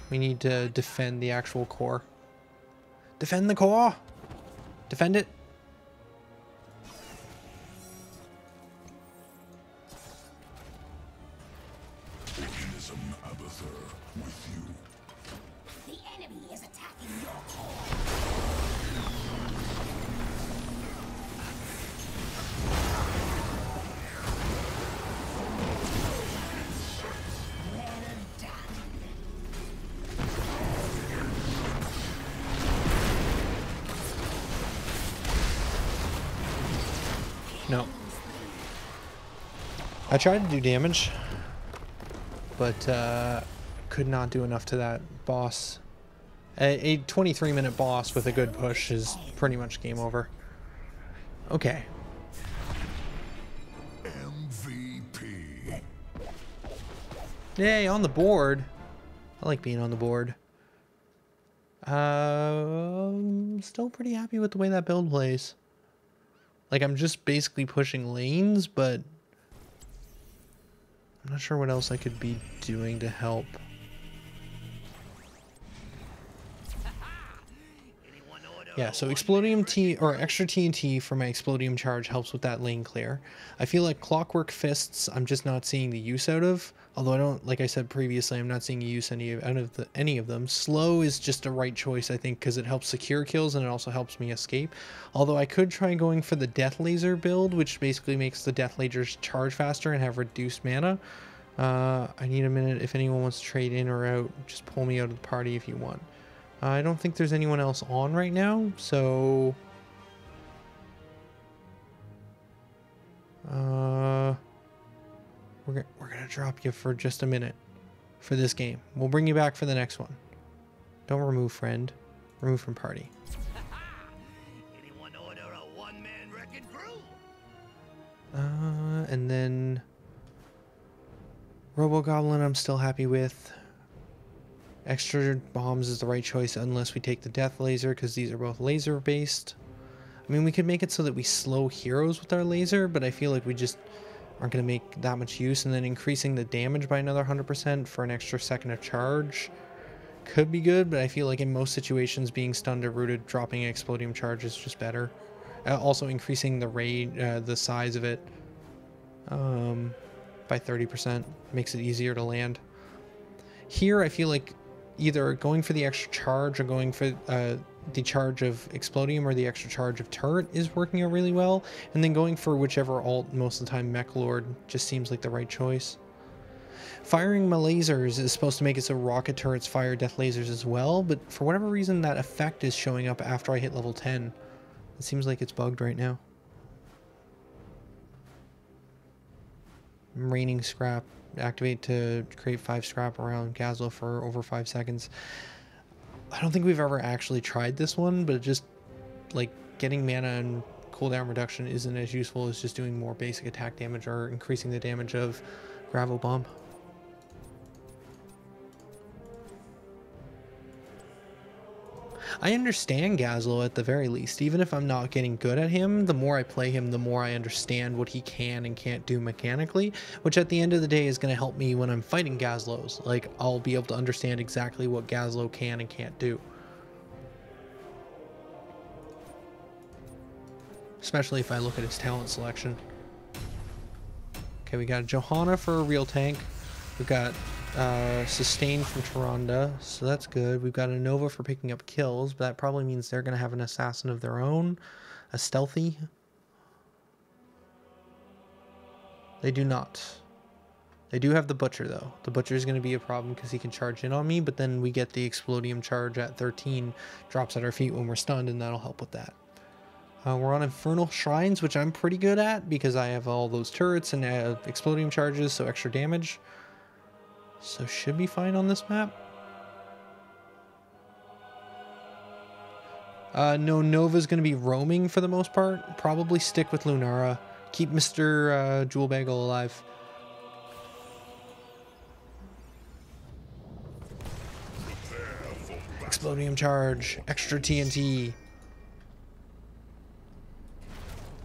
We need to defend the actual core. Defend the core! Defend it! Organism Abathur with you. The enemy is attacking your core. No. I tried to do damage, but could not do enough to that boss. A 23-minute boss with a good push is pretty much game over. Okay. MVP. Yay, on the board. I like being on the board. Still pretty happy with the way that build plays. Like, I'm just basically pushing lanes, but I'm not sure what else I could be doing to help. Yeah, so Explodium T or extra TNT for my Explodium charge helps with that lane clear. I feel like Clockwork Fists I'm just not seeing the use out of. Although I don't, like I said previously, I'm not seeing use any of them. Slow is just a right choice, I think, because it helps secure kills and it also helps me escape. Although I could try going for the Death Laser build, which basically makes the Death Lasers charge faster and have reduced mana. I need a minute. If anyone wants to trade in or out, just pull me out of the party if you want. I don't think there's anyone else on right now, so... We're gonna drop you for just a minute for this game. We'll bring you back for the next one. Don't remove friend. Remove from party. Anyone order a one-man wrecking crew? And then... Robo-Goblin I'm still happy with. Extra bombs is the right choice unless we take the Death Laser, because these are both laser based. I mean, we could make it so that we slow heroes with our laser, but I feel like we just aren't going to make that much use. And then increasing the damage by another 100% for an extra second of charge could be good, but I feel like in most situations being stunned or rooted, dropping an Explodium charge is just better. Also increasing the range, the size of it by 30% makes it easier to land. Here I feel like either going for the extra charge or going for the charge of Explodium or the extra charge of Turret is working out really well, and then going for whichever alt most of the time Mech Lord just seems like the right choice. Firing my lasers is supposed to make it so rocket turrets fire death lasers as well, but for whatever reason that effect is showing up after I hit level 10. It seems like it's bugged right now. I'm raining scrap. activate to create 5 scrap around Gazlowe for over 5 seconds. I don't think we've ever actually tried this one, but just like getting mana and cooldown reduction isn't as useful as just doing more basic attack damage or increasing the damage of Gravel Bomb. I understand Gazlowe at the very least. Even if I'm not getting good at him, the more I play him, the more I understand what he can and can't do mechanically, which at the end of the day is going to help me when I'm fighting Gazlowe's. Like, I'll be able to understand exactly what Gazlowe can and can't do. Especially if I look at his talent selection. Okay, we got Johanna for a real tank. We've got Sustain from Tyrande, so that's good. We've got a Nova for picking up kills, but that probably means they're going to have an assassin of their own. A stealthy. They do not. They do have the Butcher, though. The Butcher is going to be a problem because he can charge in on me, but then we get the Explodium charge at 13, drops at our feet when we're stunned, and that'll help with that. We're on Infernal Shrines, which I'm pretty good at because I have all those turrets and Explodium charges, so extra damage. So should be fine on this map. No, Nova's going to be roaming for the most part. Probably stick with Lunara. Keep Mr. Jewel Bagel alive. Explodium charge. Extra TNT.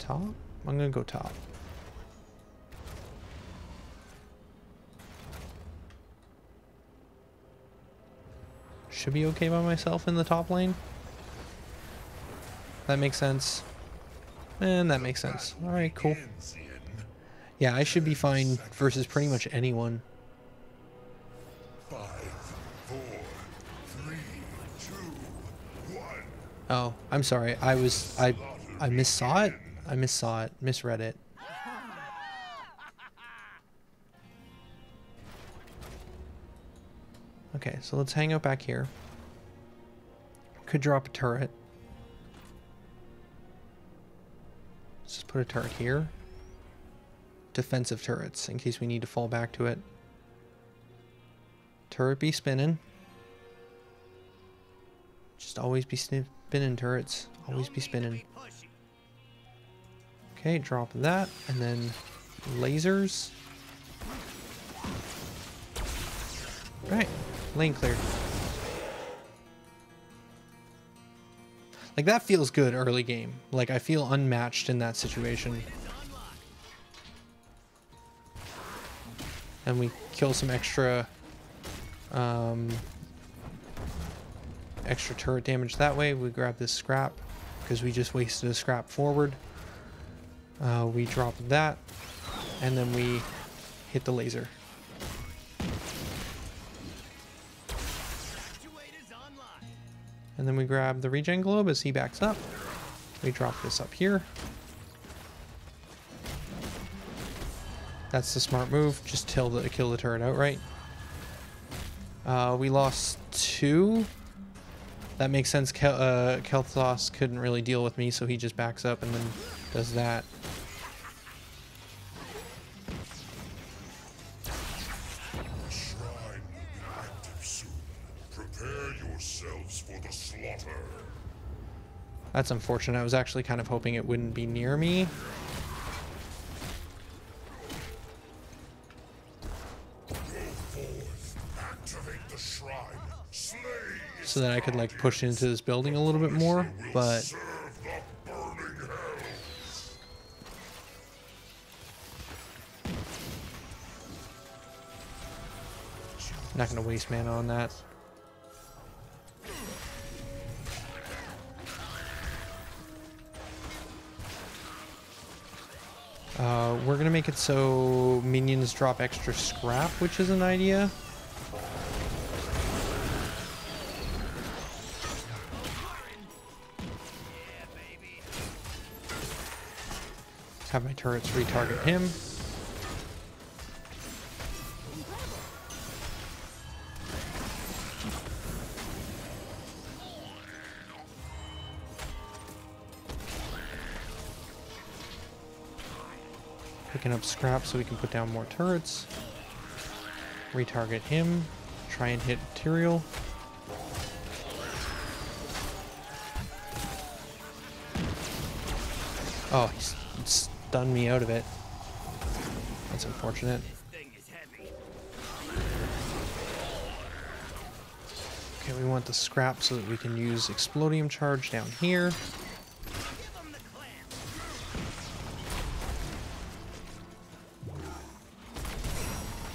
Top? I'm going to go top. Should be okay by myself in the top lane. That makes sense. And that makes sense. Alright, cool. Yeah, I should be fine versus pretty much anyone. 5, 4, 3, 2, 1. Oh, I'm sorry. I missaw it. I missaw it. Misread it. Okay, so let's hang out back here. Could drop a turret. Let's just put a turret here. Defensive turrets, in case we need to fall back to it. Turret be spinning. Just always be spinning turrets. Always be spinning. Okay, drop that, and then lasers. Right. Lane cleared. Like, that feels good early game. Like, I feel unmatched in that situation. And we kill some extra extra turret damage that way. We grab this scrap because we just wasted a scrap forward. We drop that, and then we hit the laser. And then we grab the regen globe as he backs up. We drop this up here. That's the smart move. Just kill the turret outright. We lost 2. That makes sense. Kel'Thas couldn't really deal with me, so he just backs up and then does that. That's unfortunate. I was actually kind of hoping it wouldn't be near me. So that I could like push into this building a little bit more, but I'm not going to waste mana on that. We're gonna make it so minions drop extra scrap, which is an idea. Let's have my turrets retarget him. Picking up scrap so we can put down more turrets. Retarget him. Try and hit Tyrael. Oh, he's stunned me out of it. That's unfortunate. Thing is heavy. Okay, we want the scrap so that we can use Explodium Charge down here. Give 'em the clamp.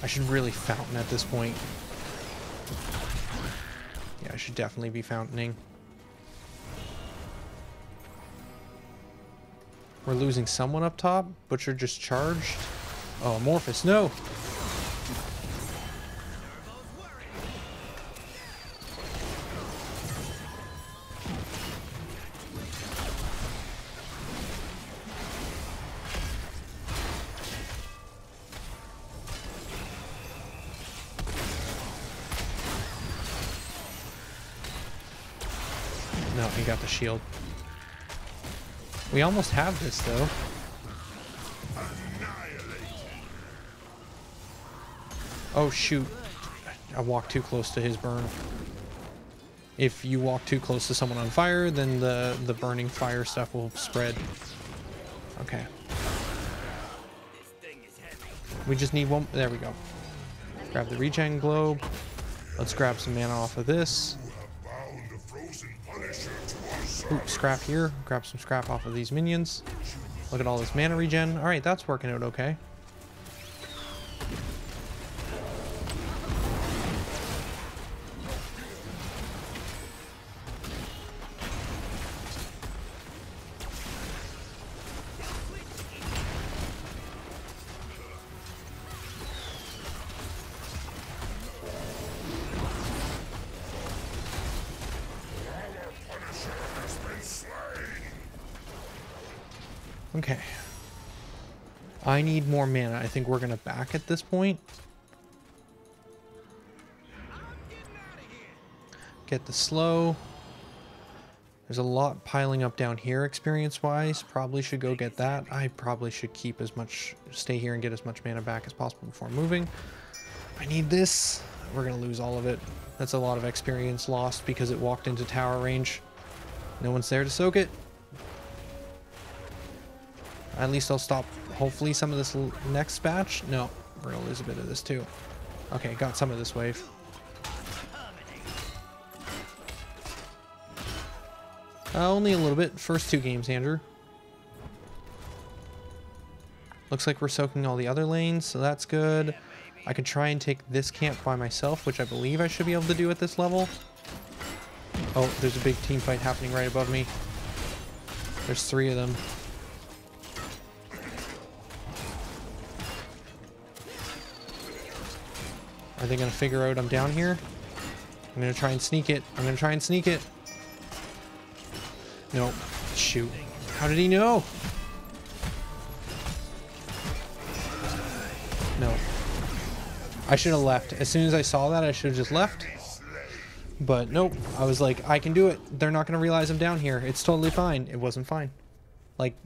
I should really fountain at this point. Yeah, I should definitely be fountaining. We're losing someone up top. Butcher just charged. Oh, Amorphous, no! No, he got the shield. We almost have this, though. Oh, shoot. I walked too close to his burn. If you walk too close to someone on fire, then the burning fire stuff will spread. Okay. This thing is heavy. We just need one. There we go. Grab the regen globe. Let's grab some mana off of this. Ooh, scrap here. Grab some scrap off of these minions. Look at all this mana regen. Alright, that's working out okay. Okay. I need more mana. I think we're going to back at this point. Get the slow. There's a lot piling up down here experience-wise. Probably should go get that. I probably should keep as much, stay here and get as much mana back as possible before moving. I need this. We're going to lose all of it. That's a lot of experience lost because it walked into tower range. No one's there to soak it. At least I'll stop, hopefully, some of this next batch. No, we're going to lose a bit of this too. Okay, got some of this wave. Only a little bit. First 2 games, Andrew. Looks like we're soaking all the other lanes, so that's good. I could try and take this camp by myself, which I believe I should be able to do at this level. Oh, there's a big team fight happening right above me. There's 3 of them. Are they going to figure out I'm down here? I'm going to try and sneak it. I'm going to try and sneak it. No. Shoot. How did he know? No. I should have left. As soon as I saw that, I should have just left. But nope. I was like, I can do it. They're not going to realize I'm down here. It's totally fine. It wasn't fine. Like,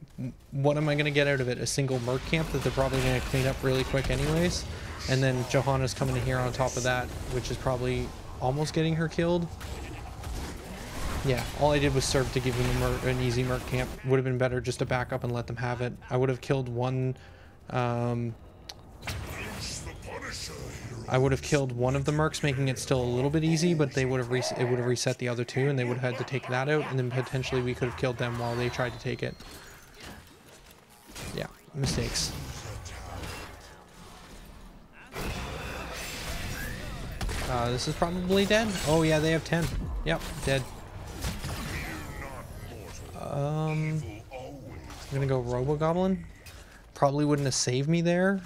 what am I going to get out of it? A single merc camp that they're probably going to clean up really quick anyways? And then Johanna's coming in here on top of that, which is probably almost getting her killed. Yeah, all I did was serve to give them an easy merc camp. Would have been better just to back up and let them have it. I would have killed one... I would have killed one of the mercs, making it still a little bit easy, but they would have it would have reset the other 2, and they would have had to take that out, and then potentially we could have killed them while they tried to take it. Yeah, mistakes. This is probably dead. Oh yeah, they have 10. Yep, dead. I'm gonna go Robo-Goblin. Probably wouldn't have saved me there,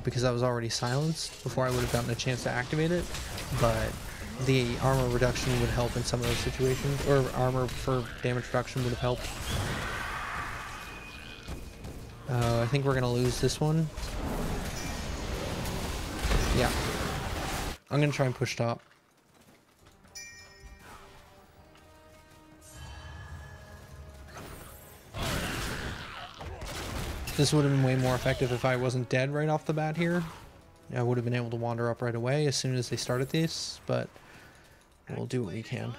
because I was already silenced before I would have gotten a chance to activate it. But the armor reduction would help in some of those situations, or armor for damage reduction would have helped. I think we're gonna lose this one. Yeah. I'm gonna try and push top. This would have been way more effective if I wasn't dead right off the bat here. I would have been able to wander up right away as soon as they started these, but we'll do what we can.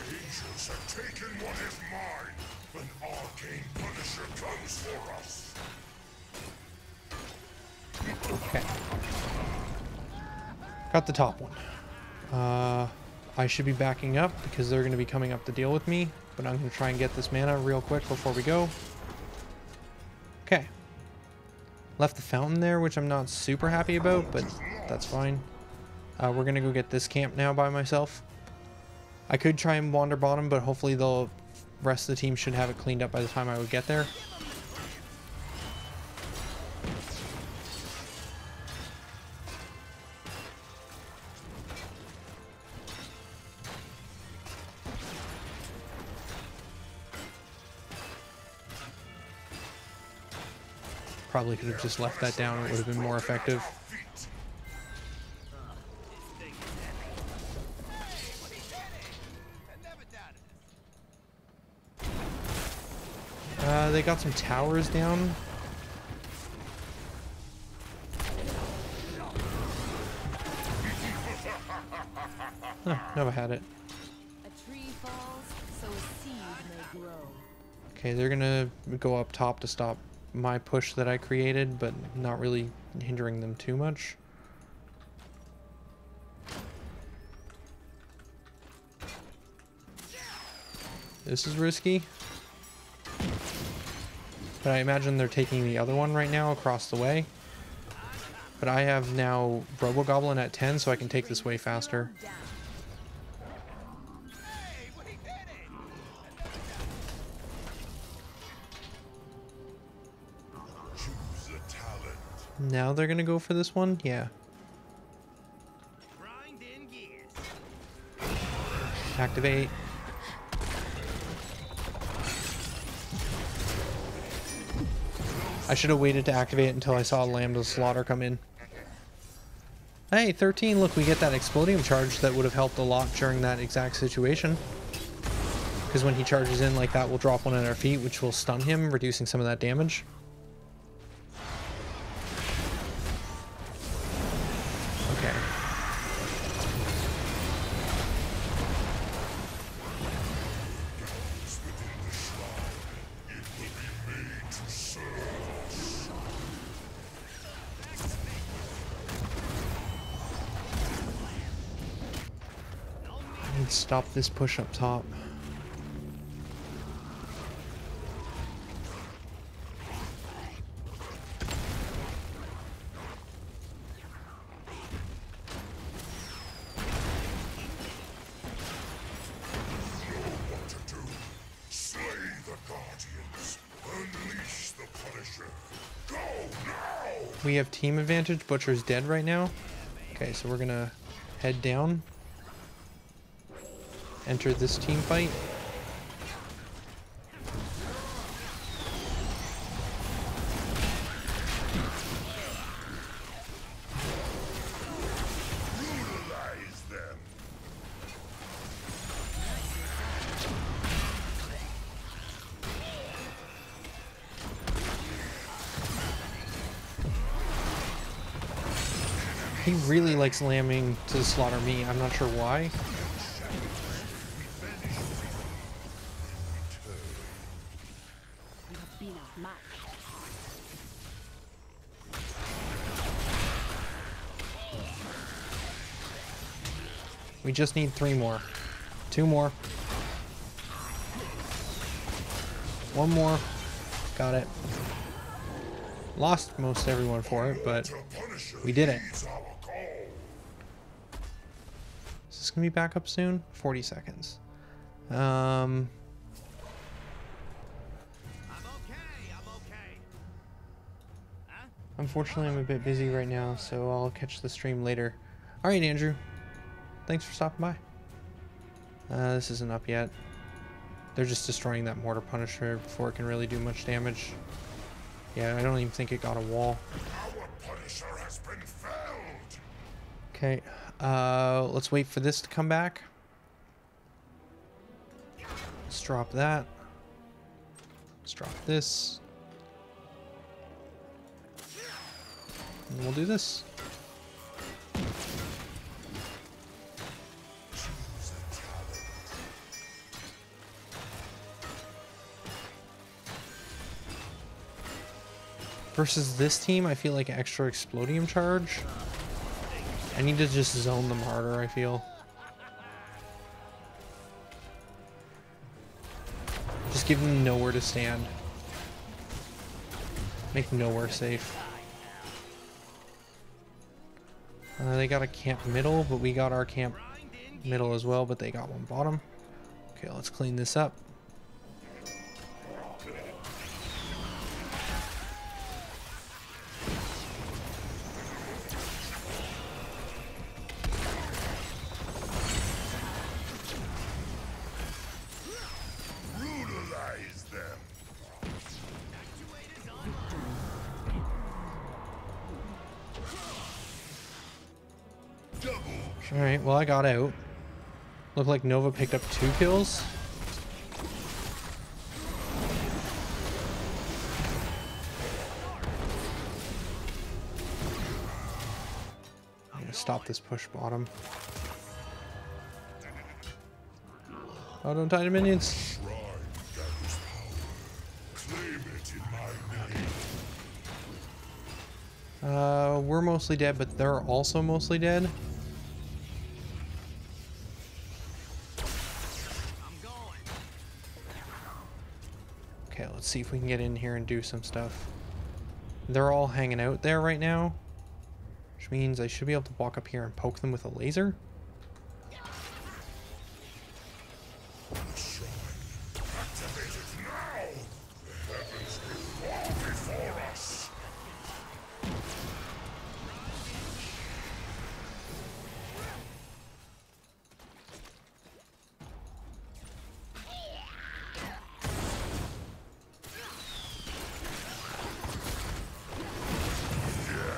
Angels have taken what is mine. An arcane punisher comes for us. Okay. Got the top one. I should be backing up because they're going to be coming up to deal with me, but I'm going to try and get this mana real quick before we go. Okay. Left the fountain there, which I'm not super happy about, but that's fine. We're going to go get this camp now by myself. I could try and wander bottom, but hopefully the rest of the team should have it cleaned up by the time I would get there. Probably could have just left that down. It would have been more effective. They got some towers down. Oh, never had it. A tree falls, so a seed may grow. Okay, they're gonna go up top to stop my push that I created, but not really hindering them too much. This is risky. But I imagine they're taking the other one right now across the way. But I have now Robo-Goblin at 10, so I can take this way faster. Now they're gonna go for this one? Yeah. Activate. I should have waited to activate it until I saw Lambda's Slaughter come in. Hey, 13, look, we get that Explodium charge that would have helped a lot during that exact situation. Because when he charges in like that, we'll drop one at our feet, which will stun him, reducing some of that damage. Okay. Stop this push up top. Slay the Guardians. Unleash the Punisher. Go now! We have team advantage. Butcher's dead right now. Okay, so we're gonna head down. Enter this team fight. Brutalize them. He really likes lambing to slaughter me. I'm not sure why. We just need 3 more. 2 more. 1 more. Got it. Lost most everyone for it, but we did it. Is this gonna be back up soon? 40 seconds. I'm okay. Huh? Unfortunately, I'm a bit busy right now, so I'll catch the stream later. All right, Andrew. Thanks for stopping by. This isn't up yet. They're just destroying that Mortar Punisher before it can really do much damage. Yeah, I don't even think it got a wall. Our Punisher has been felled. Okay, let's wait for this to come back. Let's drop that. Let's drop this. And we'll do this. Versus this team, I feel like extra explodium charge. I need to just zone them harder, I feel. Just give them nowhere to stand. Make nowhere safe. They got a camp middle, but we got our camp middle as well, but they got one bottom. Okay, let's clean this up. Brutalize them. Double kill. Alright, well I got out. Looked like Nova picked up 2 kills. I'm gonna stop this push bottom. Oh, don't die to minions. Shrine gathers power. Claim it in my name. We're mostly dead, but they're also mostly dead. Okay, let's see if we can get in here and do some stuff. They're all hanging out there right now, which means I should be able to walk up here and poke them with a laser. Shrine activated now. The heavens will fall before us.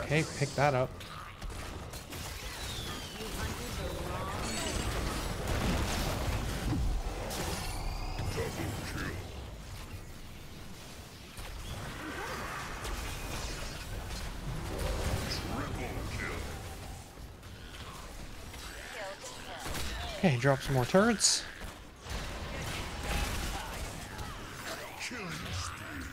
Okay, pick that up. Double kill. Okay, drop some more turrets. Killing spree.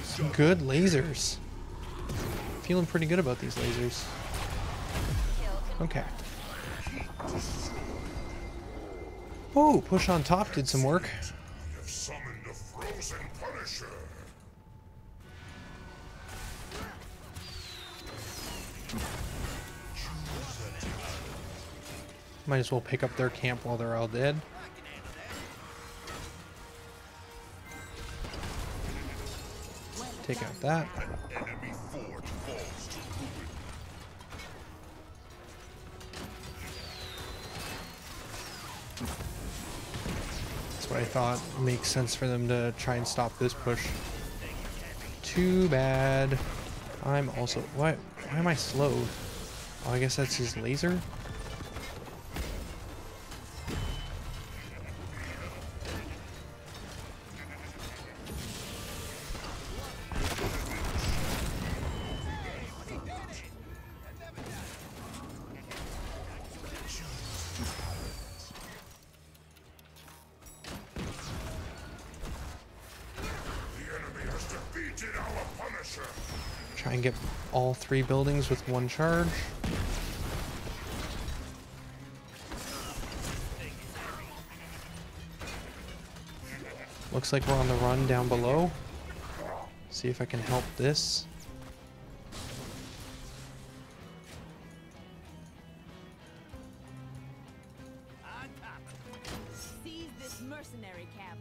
Some good lasers. Feeling pretty good about these lasers. Okay. Oh, push on top did some work. We have summoned a frozen Punisher. Might as well pick up their camp while they're all dead. Take out that. Enemy fort falls to ruin. That's what I thought. Makes sense for them to try and stop this push. Too bad. I'm also... Why am I slowed? Oh, I guess that's his laser? The enemy has defeated our Punisher. Try and get all 3 buildings with 1 charge. Looks like we're on the run down below. See if I can help this. Seize this mercenary camp.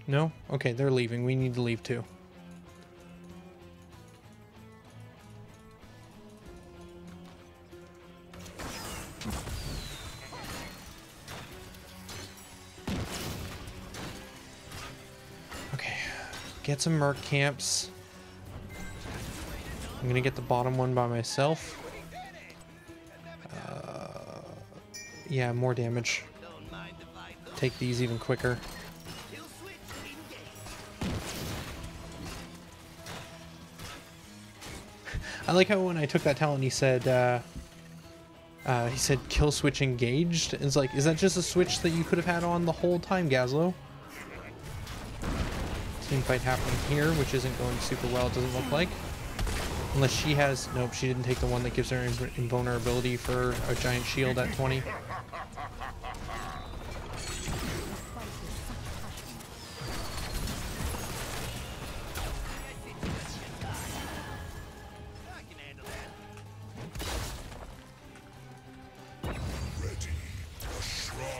No? Okay, they're leaving. We need to leave too. Get some merc camps. I'm gonna get the bottom one by myself. Yeah, more damage. Take these even quicker. I like how when I took that talent, he said kill switch engaged. And it's like, is that just a switch that you could have had on the whole time, Gazlowe? Team fight happening here, which isn't going super well, it doesn't look like. Unless she has... Nope, she didn't take the one that gives her invulnerability for a giant shield at 20.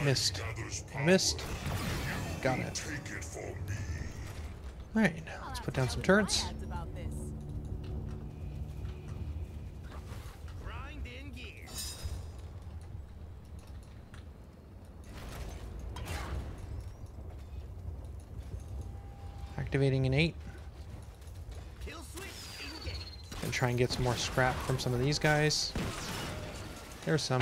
Missed. Missed. Got it. Alright, now let's put down some turrets. Activating an 8. And try and get some more scrap from some of these guys. There's some.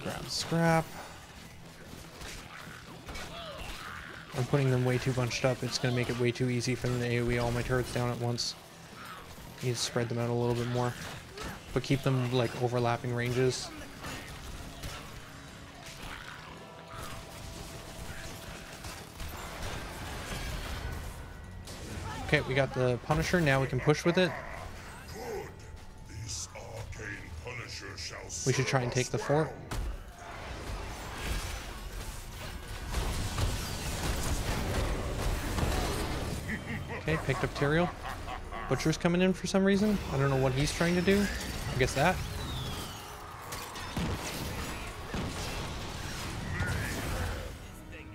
Grab scrap. I'm putting them way too bunched up. It's going to make it way too easy for them to AoE all my turrets down at once. Need to spread them out a little bit more. But keep them like overlapping ranges. Okay, we got the Punisher. Now we can push with it. We should try and take the fort. Okay, picked up Tyrael. Butcher's coming in for some reason. I don't know what he's trying to do. I guess that.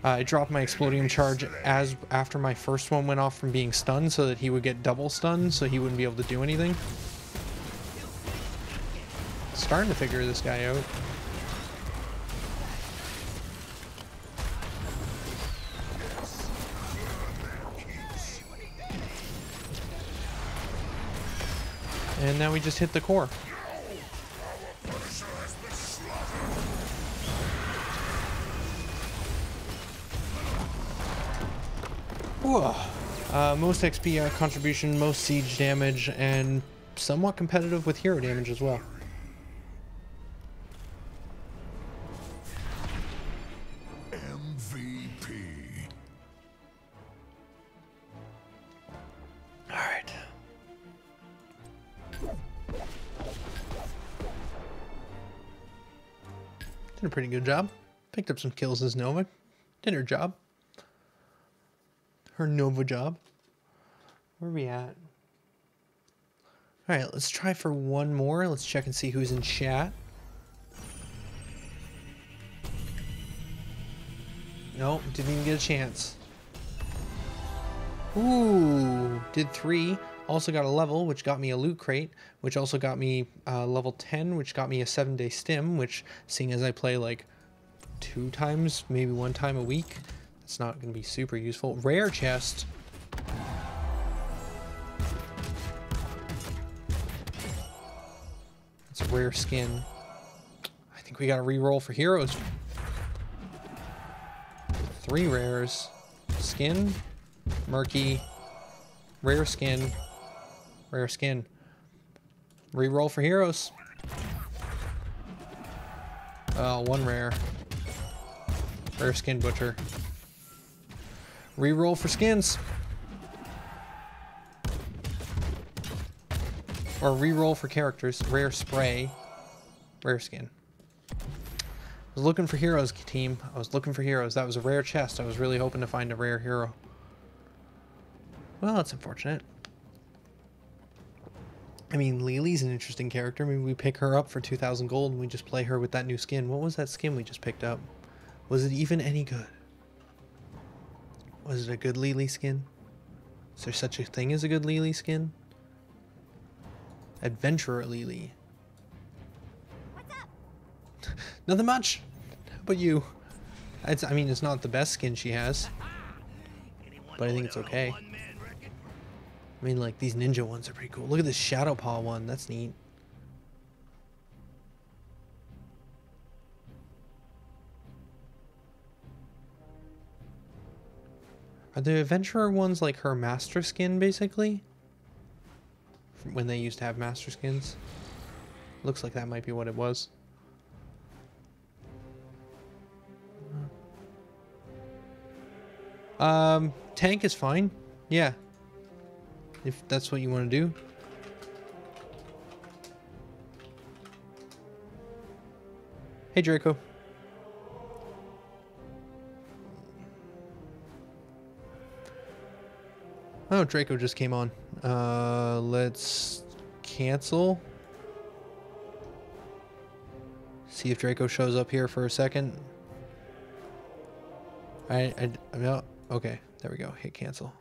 I dropped my Explodium charge after my first one went off from being stunned so that he would get double stunned so he wouldn't be able to do anything. Starting to figure this guy out. And now we just hit the core. Whoa. Most XP contribution, most siege damage, and somewhat competitive with hero damage as well. MVP. Alright. Did a pretty good job. Picked up some kills as Nova. Did her job. Her Nova job. Where are we at? Alright, let's try for one more. Let's check and see who's in chat. Nope, didn't even get a chance. Ooh, did 3. Also got a level, which got me a loot crate, which also got me level 10, which got me a 7-day stim, which, seeing as I play like 2 times, maybe 1 time a week, it's not going to be super useful. Rare chest. It's a rare skin. I think we got to re-roll for heroes. 3 rares. Skin. Murky. Rare skin. Rare skin. Re-roll for heroes. Oh, 1 rare. Rare skin butcher. Re-roll for skins. Or re-roll for characters. Rare spray. Rare skin. I was looking for heroes, team. I was looking for heroes. That was a rare chest. I was really hoping to find a rare hero. Well, that's unfortunate. I mean, Lily's an interesting character. Maybe we pick her up for 2,000 gold and we just play her with that new skin. What was that skin we just picked up? Was it even any good? Was it a good Lily skin? Is there such a thing as a good Lily skin? Adventurer Lily. What's up? Nothing much. How about you? I mean, it's not the best skin she has, but I think it's okay. I mean, like, these ninja ones are pretty cool. Look at this Shadow Paw one. That's neat. Are the Adventurer ones like her master skin, basically? When they used to have master skins? Looks like that might be what it was. Tank is fine. Yeah. If that's what you want to do. Hey, Draco. Oh, Draco just came on. Let's cancel. See if Draco shows up here for a second. No. Okay, there we go. Hit cancel.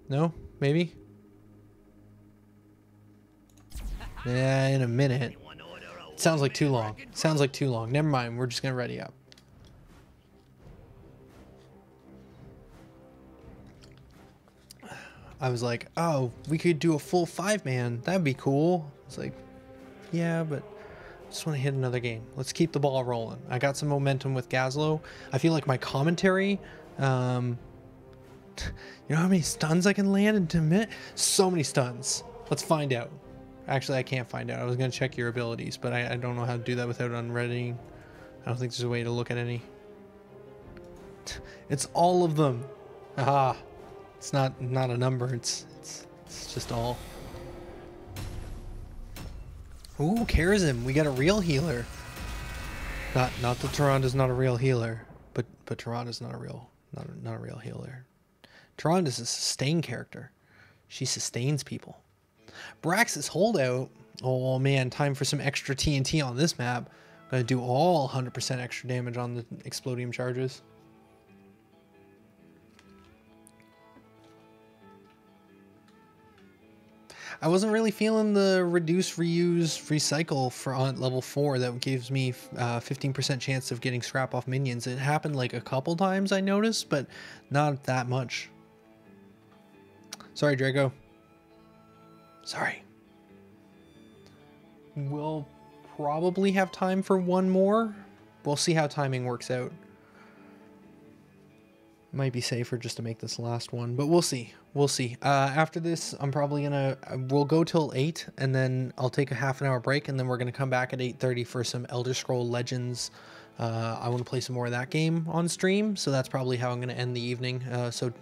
No? Maybe? Yeah, in a minute. It sounds like too long. Sounds like too long. Never mind. We're just gonna ready up. I was like, oh, we could do a full 5-man. That'd be cool. It's like, yeah, but I just want to hit another game. Let's keep the ball rolling. I got some momentum with Gazlowe. I feel like my commentary, you know how many stuns I can land in 10 minutes? So many stuns. Let's find out. Actually, I can't find out. I was going to check your abilities, but I don't know how to do that without unreading. I don't think there's a way to look at any. It's all of them. Aha. It's not a number. It's just all. Ooh, Charism. We got a real healer. Not that Tyrannda's not a real healer, but Tyrannda's not a real healer. Tyrannda's a sustain character. She sustains people. Brax's holdout. Oh man, time for some extra TNT on this map. I'm gonna do all 100% extra damage on the explodium charges. I wasn't really feeling the reduce, reuse, recycle for on level 4 that gives me 15% chance of getting scrap off minions. It happened like a couple times I noticed, but not that much. Sorry, Draco. Sorry. We'll probably have time for one more. We'll see how timing works out. Might be safer just to make this last one, but we'll see. We'll see. After this, I'm probably gonna... we'll go till 8, and then I'll take a half-an-hour break, and then we're gonna come back at 8:30 for some Elder Scrolls Legends. I want to play some more of that game on stream, so that's probably how I'm gonna end the evening. So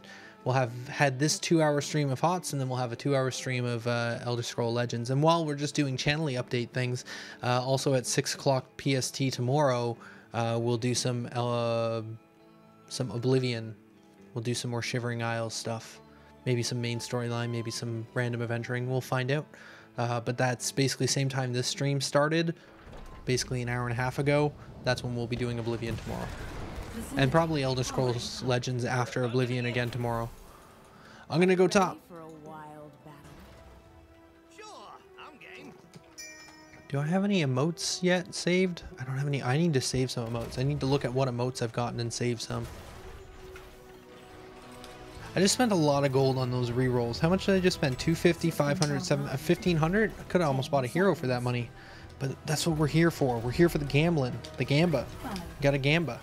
we'll have had this 2-hour stream of HOTS, and then we'll have a 2-hour stream of Elder Scrolls Legends. And while we're just doing channel update things, also at 6 o'clock PST tomorrow, we'll do some Oblivion. We'll do some more Shivering Isles stuff. Maybe some main storyline, maybe some random adventuring. We'll find out. But that's basically the same time this stream started, basically an hour and a half ago. That's when we'll be doing Oblivion tomorrow. And probably Elder Scrolls Legends after Oblivion again tomorrow. I'm going to go top. Sure, I'm game. Do I have any emotes yet saved? I don't have any. I need to save some emotes. I need to look at what emotes I've gotten and save some. I just spent a lot of gold on those rerolls. How much did I just spend? 250, 500, 700, 1500? I could have almost bought a hero for that money. But that's what we're here for. We're here for the gambling. The gamba. Got a gamba.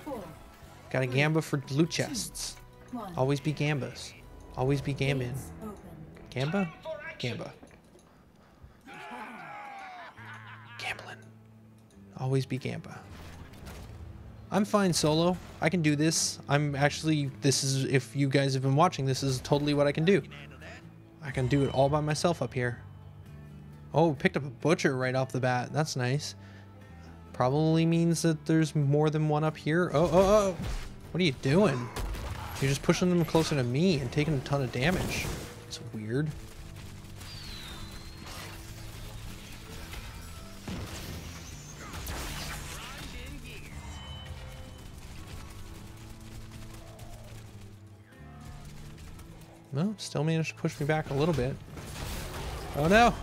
Got a gamba for loot chests. Always be gambas. Always be gambling. Gamba? Gamba. Gambling. Always be gamba. I'm fine solo. I can do this. This is, if you guys have been watching, this is totally what I can do. I can do it all by myself up here. Oh, picked up a butcher right off the bat. That's nice. Probably means that there's more than one up here. Oh. What are you doing? You're just pushing them closer to me and taking a ton of damage. It's weird. No, still managed to push me back a little bit. Oh no!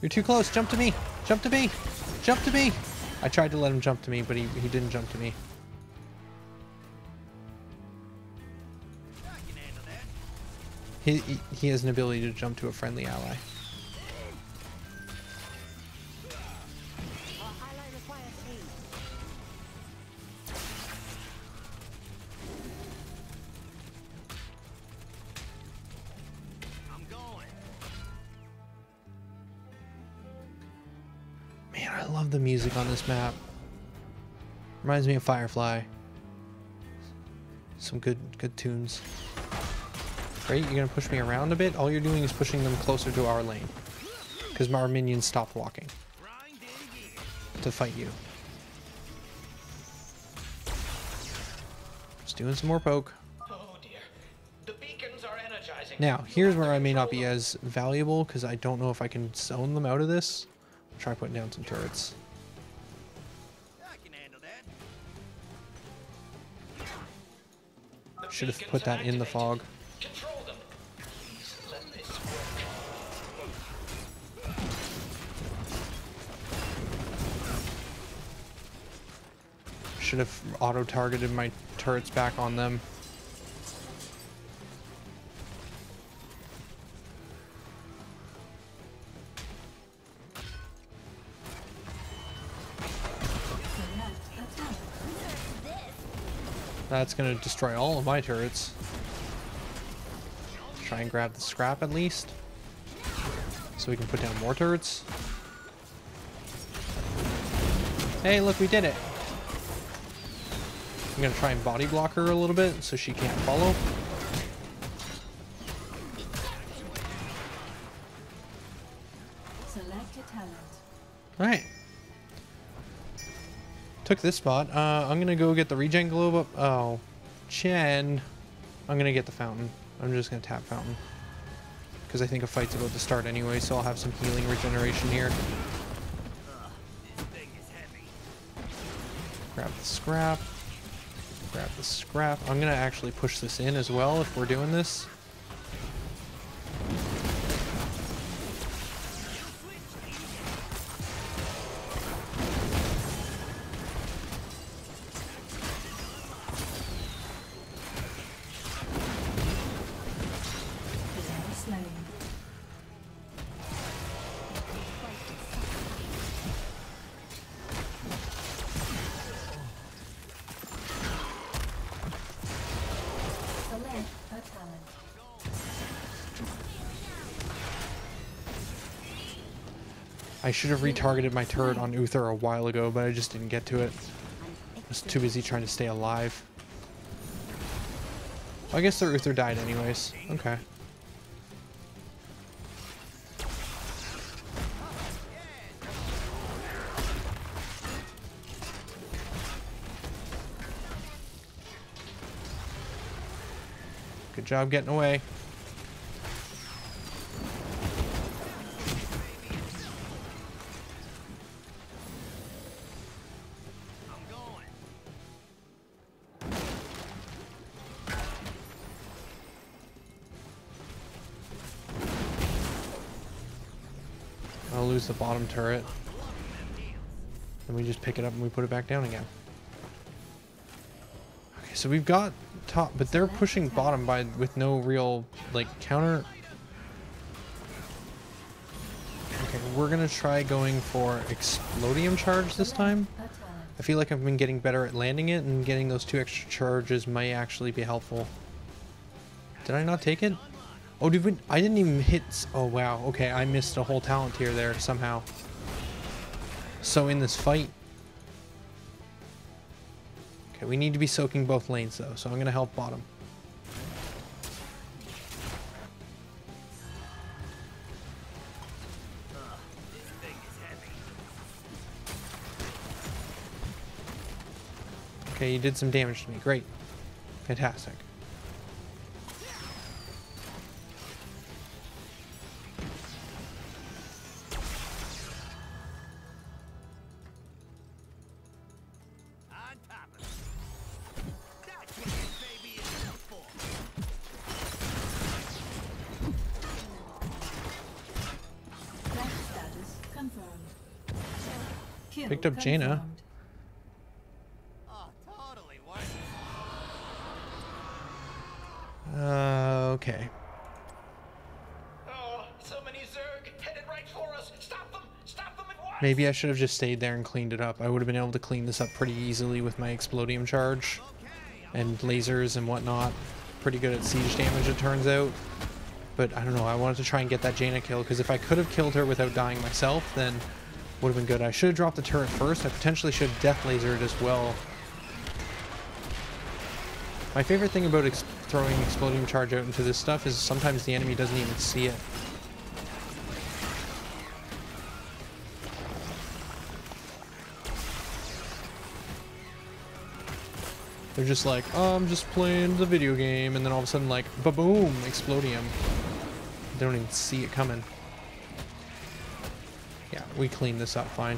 You're too close. Jump to me. Jump to me. Jump to me. I tried to let him jump to me, but he didn't jump to me. I can handle that. He has an ability to jump to a friendly ally. Our ally requires aid. I'm going. Man, I love the music on this map. Reminds me of Firefly. Some good tunes. Great, you're gonna push me around a bit. All you're doing is pushing them closer to our lane. Because our minions stopped walking Grind in gear. to fight you. Just doing some more poke. Oh dear. The beacons are energizing. Now, here's where I may not be as valuable because I don't know if I can zone them out of this. I'll try putting down some turrets. I can handle that. The Should have beacons put are that in the activated. fog. Control them. Please let this work. Should have auto-targeted my turrets back on them. That's gonna destroy all of my turrets. Try and grab the scrap at least. So we can put down more turrets. Hey, look, we did it. I'm gonna try and body block her a little bit so she can't follow. Select your talent. Alright. Took this spot. I'm gonna go get the regen globe up. Oh, Chen. I'm gonna get the fountain. I'm just gonna tap fountain. Because I think a fight's about to start anyway, so I'll have some healing regeneration here. This thing is heavy. Grab the scrap. Grab the scrap. I'm gonna actually push this in as well if we're doing this. Slain. Select a talent. I should have retargeted my turret on Uther a while ago, but I just didn't get to it. I was too busy trying to stay alive. I guess their Uther died anyways. Okay. Good job getting away. I'm going. I'll lose the bottom turret. Then we just pick it up and we put it back down again. Okay, so we've got top, but they're pushing bottom by with no real like counter. Okay, we're gonna try going for explodium charge this time. A talent. I feel like I've been getting better at landing it, and getting those 2 extra charges might actually be helpful. Did I not take it? Oh, did we? I didn't even hit. Oh wow. Okay, I missed a whole talent tier there somehow. So in this fight. Okay, we need to be soaking both lanes though, so I'm gonna help bottom. This thing is heavy. Okay, you did some damage to me. Great. Fantastic. On top of it. That's what this baby is built for. Picked up Jaina. Oh, totally. What? Okay. Oh, so many Zerg headed right for us. Stop them! Stop them at once! Maybe I should have just stayed there and cleaned it up. I would have been able to clean this up pretty easily with my explodium charge and lasers and whatnot. Pretty good at siege damage, it turns out. But I don't know, I wanted to try and get that Jaina kill, because if I could have killed her without dying myself, then would have been good. I should have dropped the turret first. I potentially should have death lasered as well. My favorite thing about throwing explodium charge out into this stuff is sometimes the enemy doesn't even see it. They're just like, oh, I'm just playing the video game, and then all of a sudden, like, ba-boom, explodium. They don't even see it coming. Yeah, we cleaned this up fine.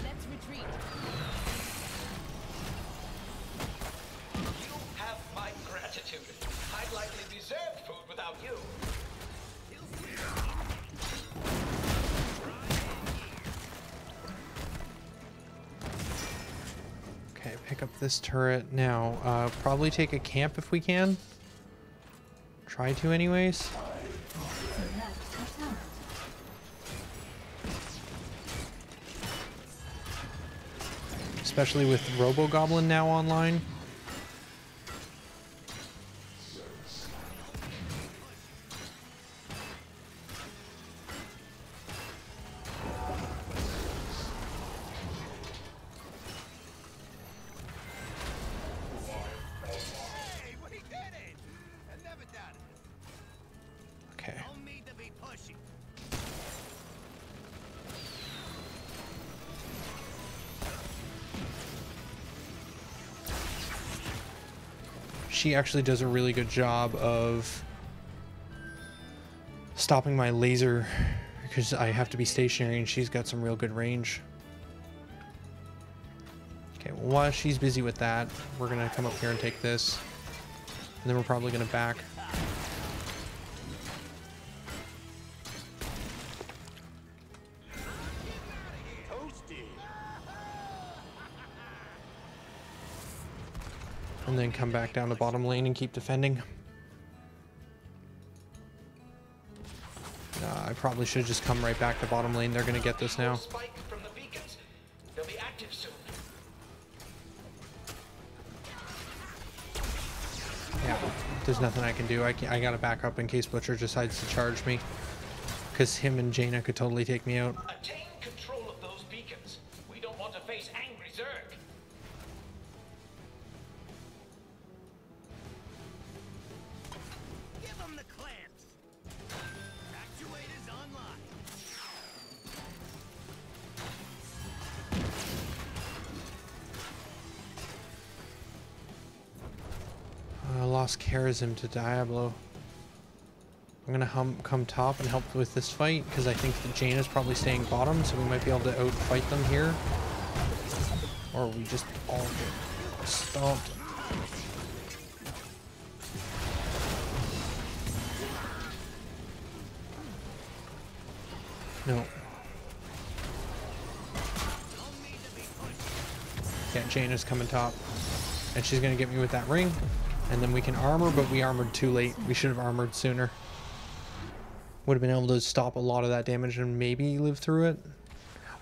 Let's retreat. You have my gratitude. I'd likely deserved food without you. Okay, pick up this turret now. Probably take a camp if we can. Try to anyways. Select a talent. Especially with Robo Goblin now online. Hey, we did it! I never doubted it. Okay. Don't need to be pushy. She actually does a really good job of stopping my laser because I have to be stationary and she's got some real good range. Okay, well, while she's busy with that, we're gonna come up here and take this. And then we're probably gonna back. And then come back down to bottom lane and keep defending. I probably should just come right back to bottom lane. They're gonna get this now. Spike from the beacons. They'll be active soon. Yeah, there's nothing I can do. I gotta back up in case Butcher decides to charge me. Because him and Jaina could totally take me out. Attain control of those beacons. We don't want to face angry Zerg. Give them the clamps. Actuators online. I lost charism to Diablo. I'm gonna come top and help with this fight because I think that Jaina's probably staying bottom, so we might be able to outfight them here. Or we just all get stomped. No. Yeah, Jaina's coming top. And she's gonna get me with that ring. And then we can armor, but we armored too late. We should have armored sooner. Would have been able to stop a lot of that damage and maybe live through it.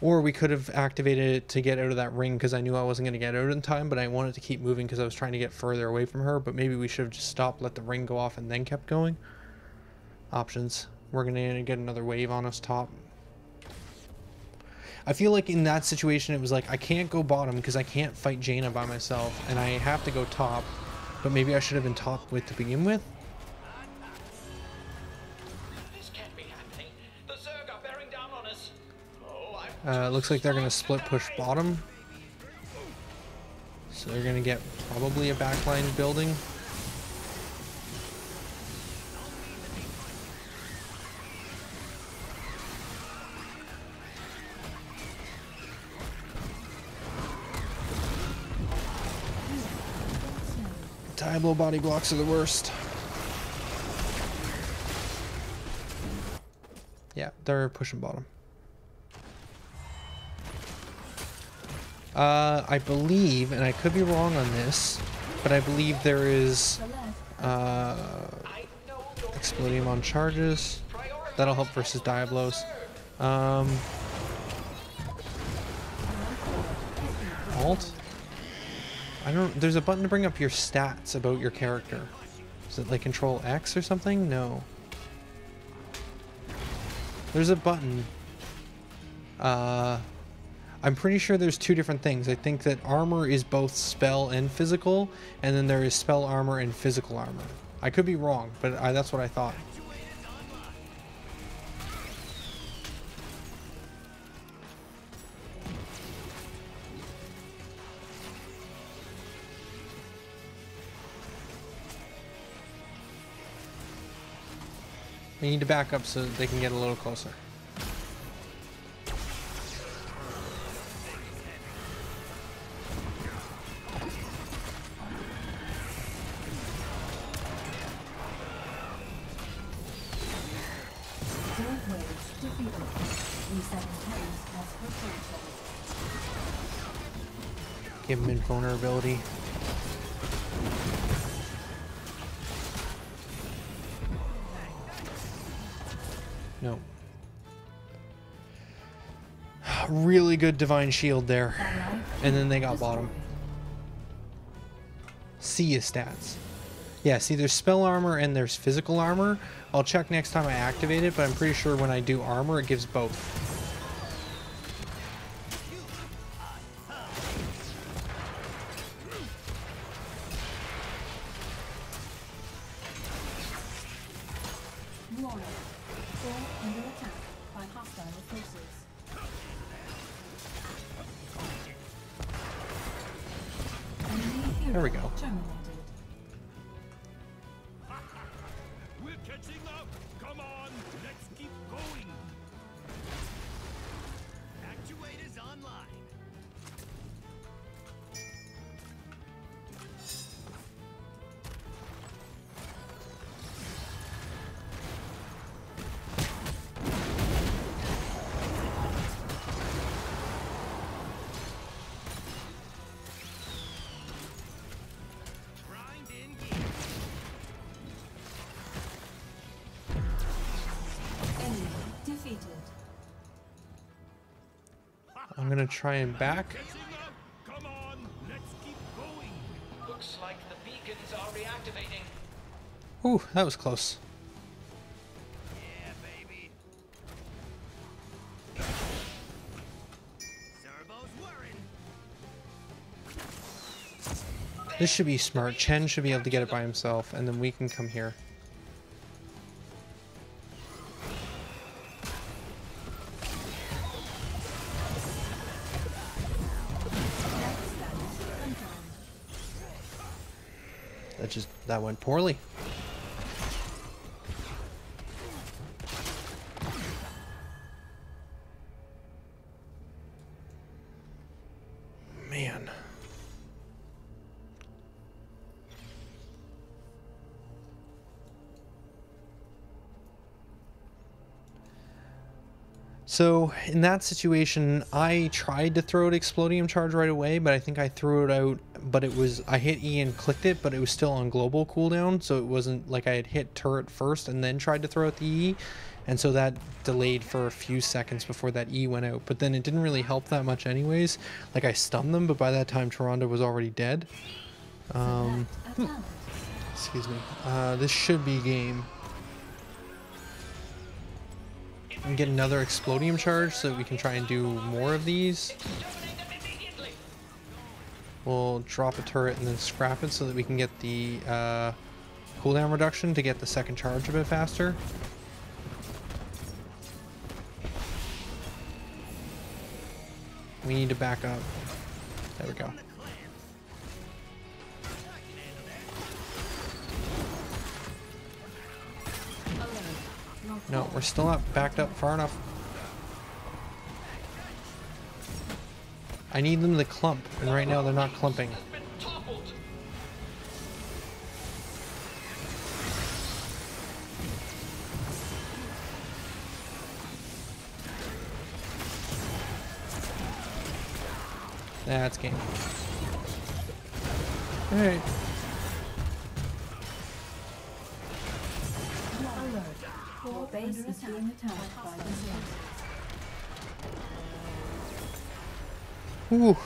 Or we could have activated it to get out of that ring because I knew I wasn't going to get out in time, but I wanted to keep moving because I was trying to get further away from her. But maybe we should have just stopped, let the ring go off, and then kept going. Options. We're going to get another wave on us top. I feel like in that situation, it was like, I can't go bottom because I can't fight Jaina by myself, and I have to go top. But maybe I should have been top with to begin with. This can't be happening. The Zerg are bearing down on us. Oh, Looks like they're going to split push bottom. So they're going to get probably a backline building. Diablo body blocks are the worst. Yeah, they're pushing bottom. I believe, and I could be wrong on this, but I believe there is Explodium on charges. That'll help versus Diablos. Alt? I don't... There's a button to bring up your stats about your character. Is it like Control X or something? No. There's a button. I'm pretty sure there's two different things. I think that armor is both spell and physical, and then there is spell armor and physical armor. I could be wrong, but that's what I thought. We need to back up so that they can get a little closer. Give him invulnerability. No. Really good divine shield there. And then they got bottom. See his stats. Yeah, see there's spell armor and there's physical armor. I'll check next time I activate it, but I'm pretty sure when I do armor it gives both. There we go. We're catching up. Come on, let's keep going. Actuators online. I'm gonna try and back. Come on, let's keep going. Looks like the beacons are reactivating. Ooh, that was close. Yeah, baby. Servo's whirring. This should be smart. Chen should be able to get it by himself, and then we can come here. That went poorly. Man. So in that situation, I tried to throw an Explodium charge right away, but I think I threw it out, but it was, I hit E and clicked it, but it was still on global cooldown, so it wasn't like I had hit turret first and then tried to throw out the E, and so that delayed for a few seconds before that E went out, but then it didn't really help that much anyways. Like I stunned them, but by that time Toronto was already dead. Excuse me. This should be game. And get another Explodium charge so that we can try and do more of these. We'll drop a turret and then scrap it so that we can get the cooldown reduction to get the second charge a bit faster. We need to back up. There we go. No, we're still not backed up far enough. I need them to clump, and right now they're not clumping. That's game. Alright. Alert. Your base is being attacked by the Zerg. Ooh.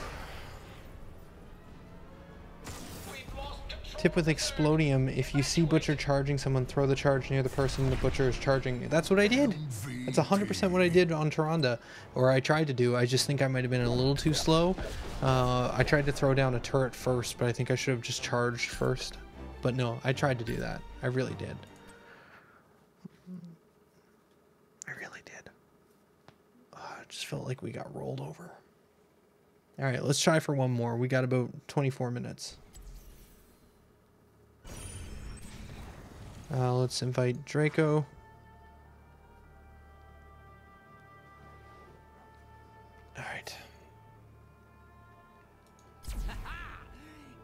We've lost control. Tip with Explodium, if you see Butcher charging someone, throw the charge near the person the Butcher is charging. That's what I did. That's 100% what I did on Tyrande, or I tried to do. I just think I might have been a little too slow. I tried to throw down a turret first, but I think I should have just charged first. But no, I tried to do that. I really did. I really did. I just felt like we got rolled over. Alright, let's try for one more. We got about 24 minutes. Let's invite Draco. Alright.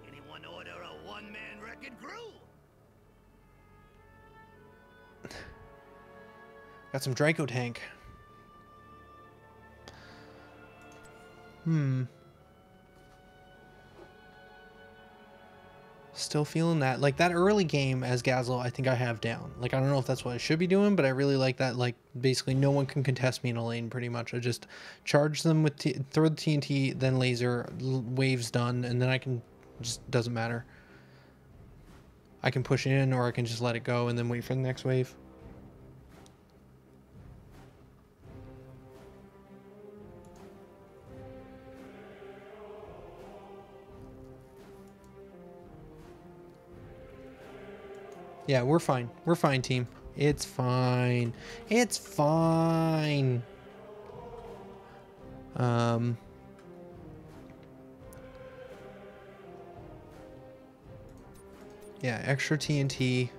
Anyone order a one-man wrecking crew? Got some Draco tank. Still feeling that. Like, that early game as Gazlowe, I think I have down. Like, I don't know if that's what I should be doing, but I really like that. Like, basically no one can contest me in a lane, pretty much. I just charge them with, throw the TNT, then laser, wave's done, and then I can, just doesn't matter. I can push in, or I can just let it go and then wait for the next wave. Yeah, we're fine. We're fine, team. It's fine. It's fine. Yeah, extra TNT.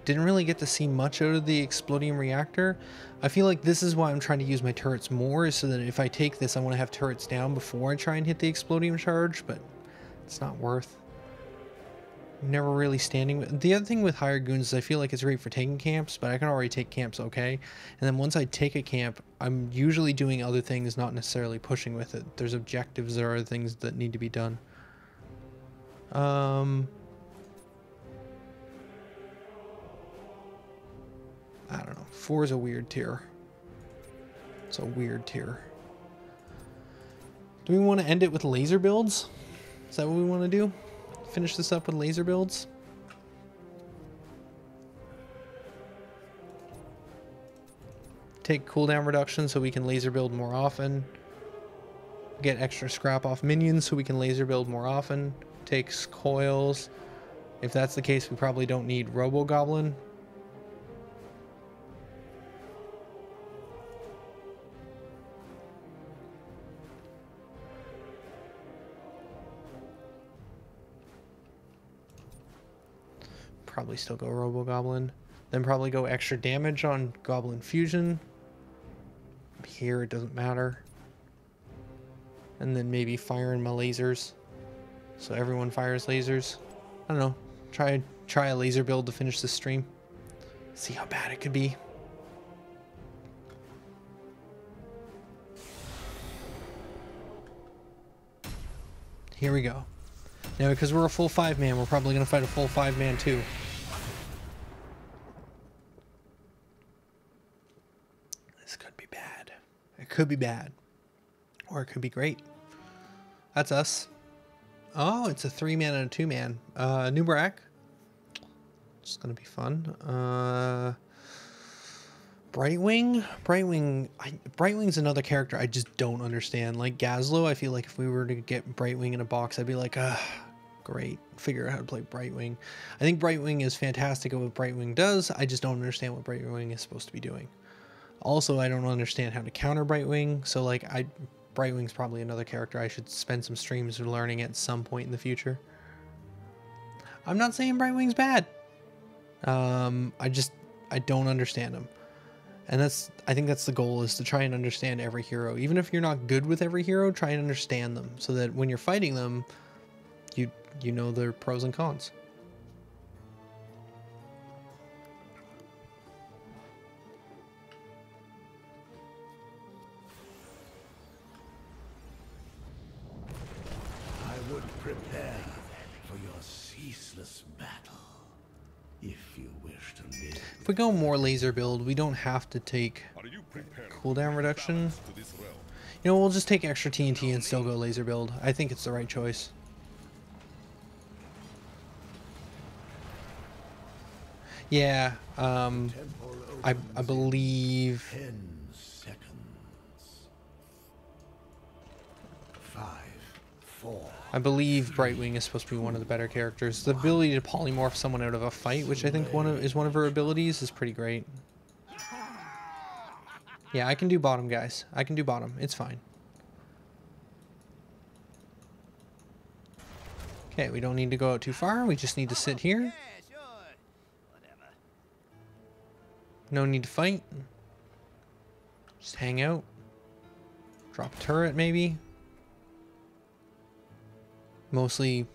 Didn't really get to see much out of the explodium reactor. I feel like this is why I'm trying to use my turrets more, is so that if I take this, I want to have turrets down before I try and hit the explodium charge, but it's not worth. Never really standing with. The other thing with hired goons is I feel like it's great for taking camps, but I can already take camps okay. And then once I take a camp, I'm usually doing other things, not necessarily pushing with it. There's objectives, there are other things that need to be done. I don't know. 4 is a weird tier. It's a weird tier. Do we want to end it with laser builds? Is that what we want to do? Finish this up with laser builds? Take cooldown reduction so we can laser build more often. Get extra scrap off minions so we can laser build more often. Takes coils. If that's the case, we probably don't need Robo Goblin. Probably still go Robo Goblin. Then probably go extra damage on Goblin Fusion. Here it doesn't matter. And then maybe firing my lasers. So everyone fires lasers. I don't know. Try a laser build to finish this stream. See how bad it could be. Here we go. Now, because we're a full 5-man, we're probably going to fight a full 5-man too. This could be bad. It could be bad. Or it could be great. That's us. Oh, it's a 3-man and a 2-man. New Barak. It's going to be fun. Brightwing? Brightwing's another character I just don't understand. Like Gazlowe, I feel like if we were to get Brightwing in a box, I'd be like, great. Figure out how to play Brightwing. I think Brightwing is fantastic at what Brightwing does. I just don't understand what Brightwing is supposed to be doing. Also, I don't understand how to counter Brightwing. So like, Brightwing's probably another character I should spend some streams learning at some point in the future. I'm not saying Brightwing's bad. I don't understand him. And I think that's the goal, is to try and understand every hero. Even if you're not good with every hero, try and understand them so that when you're fighting them, you know their pros and cons. for your ceaseless battle. If you wish to live. If we go more laser build, we don't have to take Are you prepared cooldown reduction. to this realm? You know, we'll just take extra TNT and still go laser build. I think it's the right choice. Yeah, I believe 10 seconds. 5, 4. I believe Brightwing is supposed to be one of the better characters. The ability to polymorph someone out of a fight, which I think is one of her abilities, is pretty great. Yeah, I can do bottom, guys. I can do bottom. It's fine. Okay, we don't need to go out too far. We just need to sit here. Yeah, sure. Whatever. No need to fight. Just hang out. Drop a turret, maybe. Mostly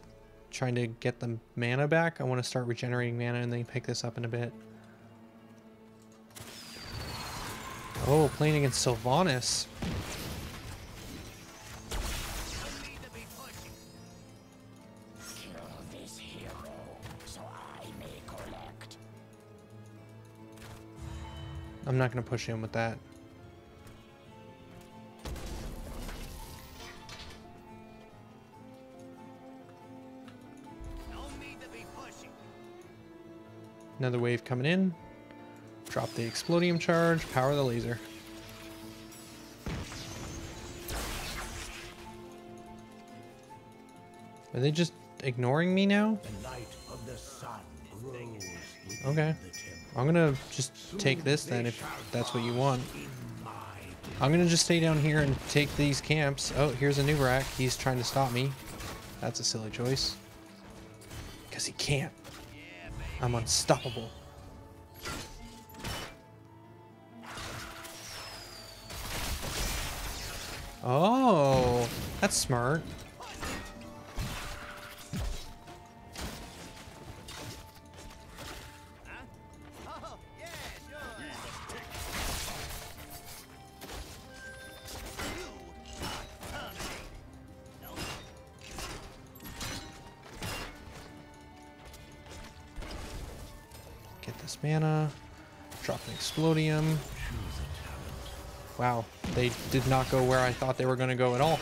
trying to get the mana back. I want to start regenerating mana and then pick this up in a bit. Oh, playing against Sylvanas. Kill this hero, so I may collect. I'm not going to push him with that. No need to be pushing. Another wave coming in. Drop the explodium charge, power the laser. Are they just ignoring me now? The light of the sun grows within Okay. the temple. I'm gonna just take this then if that's what you want. I'm gonna just stay down here and take these camps. Oh, here's a new rack. He's trying to stop me. That's a silly choice. Because he can't. I'm unstoppable. Oh, that's smart. Oh, yeah, sure. Get this mana. Drop an explodium. Wow, they did not go where I thought they were going to go at all.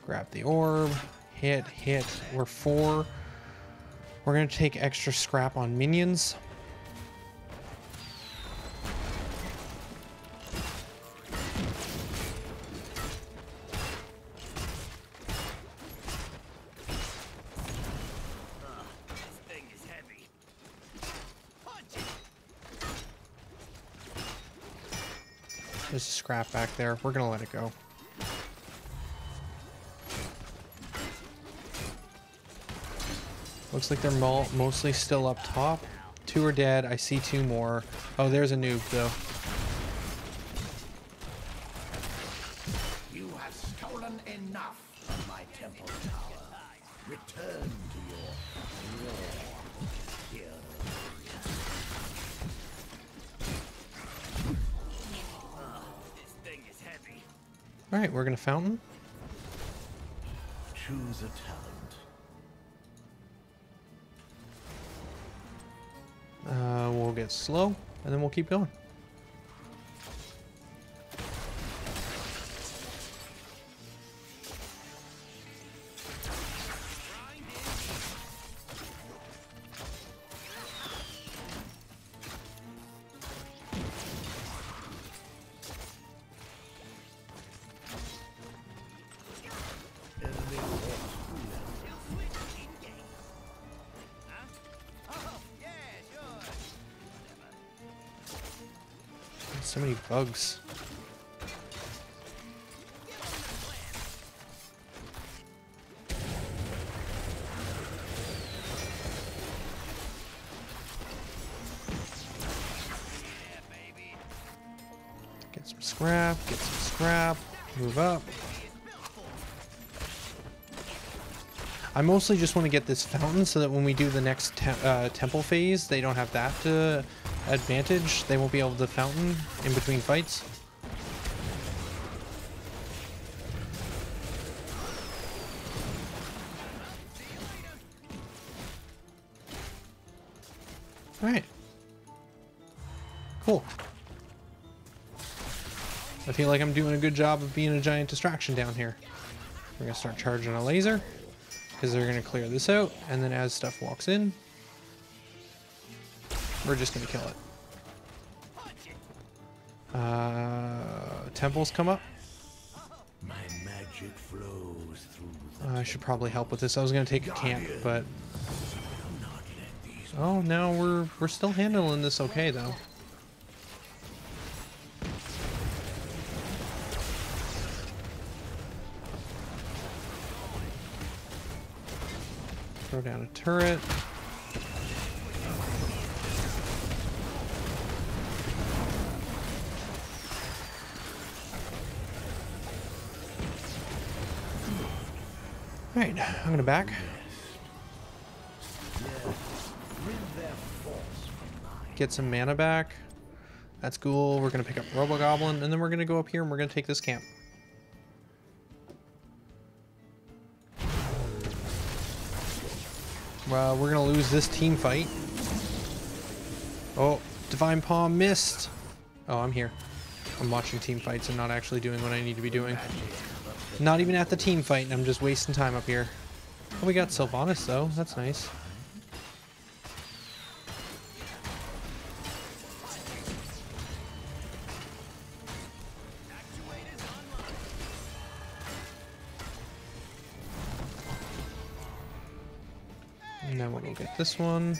Grab the orb. Hit, hit. We're 4. We're going to take extra scrap on minions. This thing is heavy. Punch it. There's a scrap back there. We're going to let it go. Looks like they're mostly still up top. 2 are dead. I see 2 more. Oh, there's a noob, though. You have stolen enough from my temple tower. Return to your war hero. This thing is heavy. Alright, we're going to fountain. Choose a talent. We'll get slow, and then we'll keep going. So many bugs. Get some scrap, get some scrap, move up. I mostly just want to get this fountain so that when we do the next temple phase, they don't have that advantage. They won't be able to fountain in between fights. Alright. Cool. I feel like I'm doing a good job of being a giant distraction down here. We're going to start charging a laser, because they're going to clear this out, and then as stuff walks in, we're just going to kill it. Temples come up. My magic flows through I should probably help with this. I was going to take a camp, but... not let these Oh, no, we're still handling this okay, though. Throw down a turret. Alright, I'm gonna back. Get some mana back. That's cool. We're gonna pick up Robo-Goblin, and then we're gonna go up here and we're gonna take this camp. Well, we're gonna lose this team fight. Oh, Divine Palm missed. Oh, I'm here. I'm watching team fights and not actually doing what I need to be doing. Not even at the team fight, and I'm just wasting time up here. Oh, we got Sylvanas though. That's nice. And then we'll go get this one.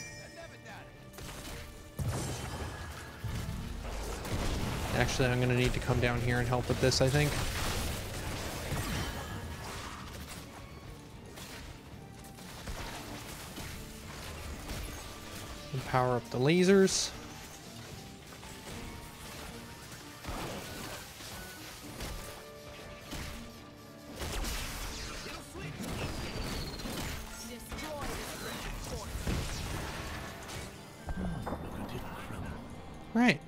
Actually, I'm gonna need to come down here and help with this, I think. And power up the lasers. Right.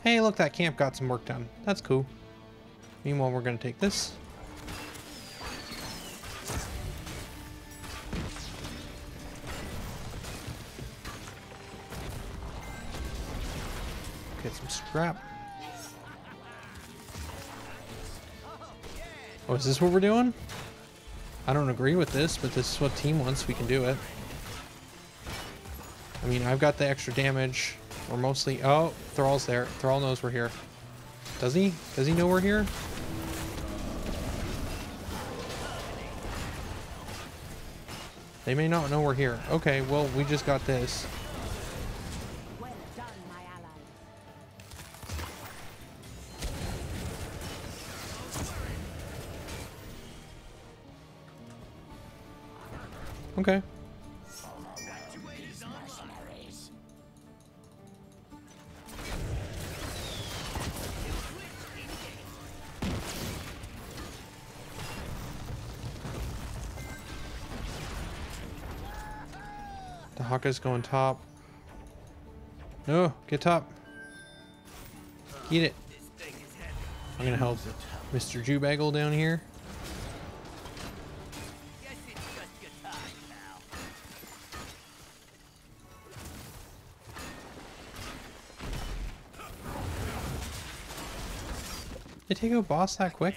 Hey, look, that camp got some work done. That's cool. Meanwhile, we're gonna take this. Get some scrap. Oh, is this what we're doing? I don't agree with this, but this is what team wants. We can do it. I mean, I've got the extra damage. We're mostly... Oh, Thrall's there. Thrall knows we're here. Does he? Does he know we're here? They may not know we're here. Okay, well, we just got this. Well done, my ally. Okay. Mercenaries. The Haka's going top. No, get top. Get it. I'm gonna help Mr. Jewbaggle down here. Guess it's just your time, pal. They take out boss that quick?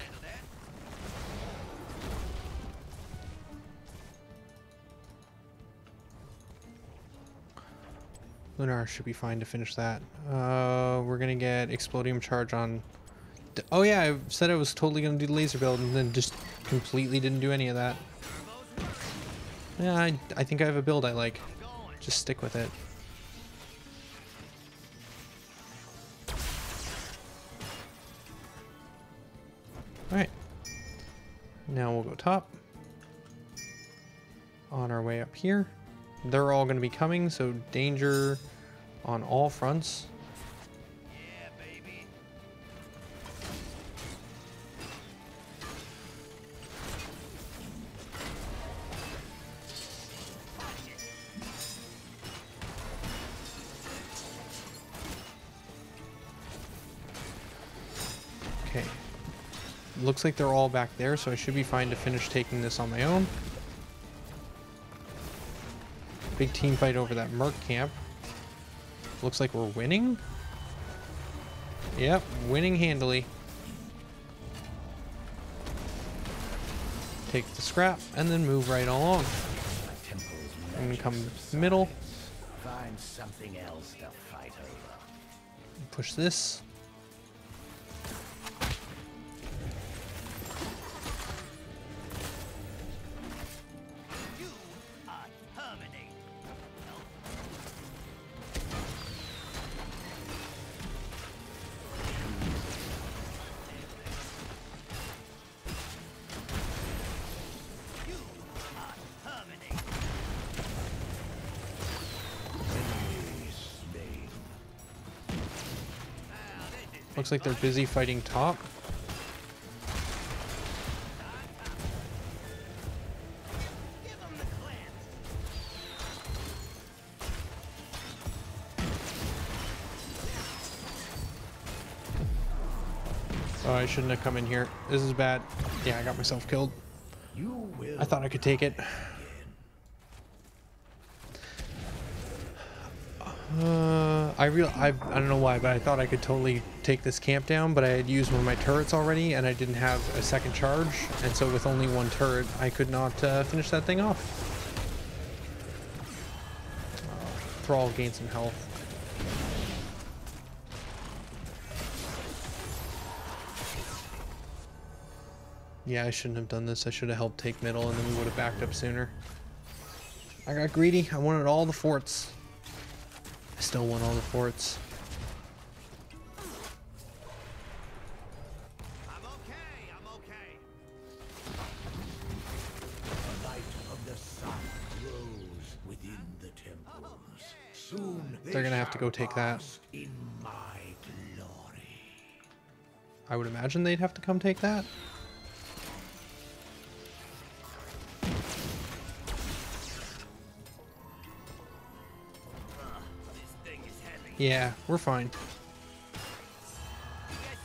Lunar should be fine to finish that. We're gonna get Explodium Charge on... Oh yeah, I said I was totally gonna do the laser build and then just completely didn't do any of that. Yeah, I think I have a build I like. Just stick with it. Alright. Now we'll go top. On our way up here. They're all going to be coming, so danger on all fronts. Yeah, baby. Okay. Looks like they're all back there, so I should be fine to finish taking this on my own. big team fight over that Merc camp. Looks like we're winning. Yep, winning handily. Take the scrap and then move right along. And come middle. Find something else to fight over. Push this. You are terminated. You are terminated. Looks like they're busy fighting top. Give them the clamps. Oh, I shouldn't have come in here. This is bad. Yeah, I got myself killed. You will. I thought I could take it. I don't know why, but I thought I could totally take this camp down, but I had used one of my turrets already, and I didn't have a second charge, and so with only one turret, I could not finish that thing off. Thrall gained some health. Yeah, I shouldn't have done this. I should have helped take middle, and then we would have backed up sooner. I got greedy. I wanted all the forts. I still want all the forts. I'm okay. I'm okay. The light of the sun grows within the temples. Soon They're gonna have to go take that. bask in my glory. I would imagine they'd have to come take that. This thing is heavy. Yeah, we're fine. Guess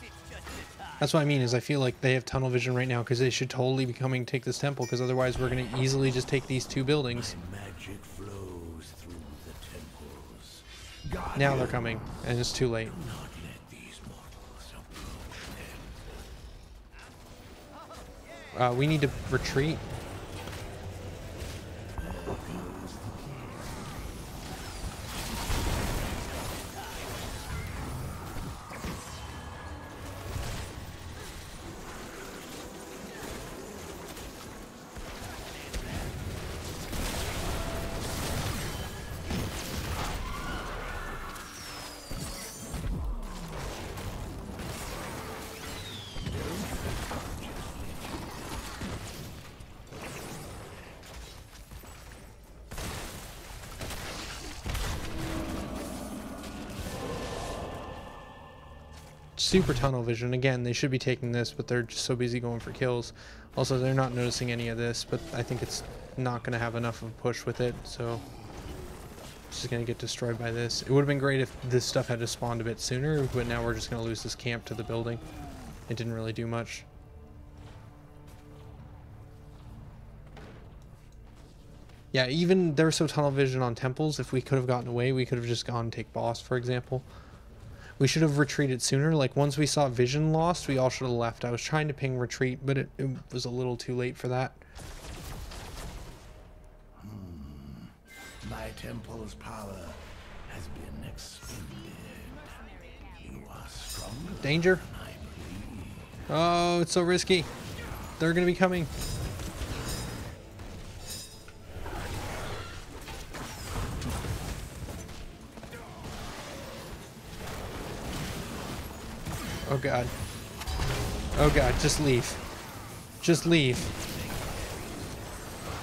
it's just a tie. That's what I mean, is I feel like they have tunnel vision right now, because they should totally be coming to take this temple, because otherwise we're going to easily just take these two buildings. Magic flows through the temples. God, Now they're coming, and it's too late. not let these mortals approach them. We need to retreat. Super tunnel vision. Again, they should be taking this, but they're just so busy going for kills. Also, they're not noticing any of this, but I think it's not going to have enough of a push with it, so it's just going to get destroyed by this. It would have been great if this stuff had spawned a bit sooner, but now we're just going to lose this camp to the building. It didn't really do much. Yeah, even there was so tunnel vision on temples. If we could have gotten away, we could have just gone and take boss, for example. We should have retreated sooner. Like, once we saw vision lost, we all should have left. I was trying to ping retreat, but it was a little too late for that. My temple's power has been expended. You are stronger Danger. than I believe. Oh, it's so risky. They're going to be coming. Oh god. Oh god, just leave. Just leave.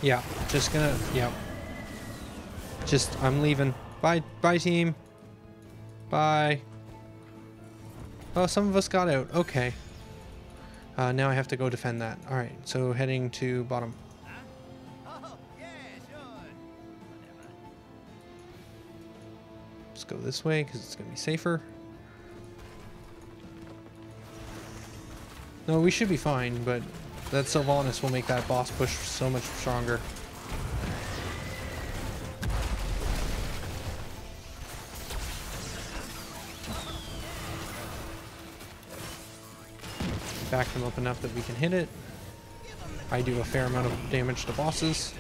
Yeah, just gonna, yeah. Just, I'm leaving. Bye, bye team. Bye. Oh, some of us got out. Okay. Now I have to go defend that. Alright, so heading to bottom. Oh, yeah, sure. Let's go this way, because it's gonna be safer. No, we should be fine, but that Sylvanas will make that boss push so much stronger. back them up enough that we can hit it. I do a fair amount of damage to bosses.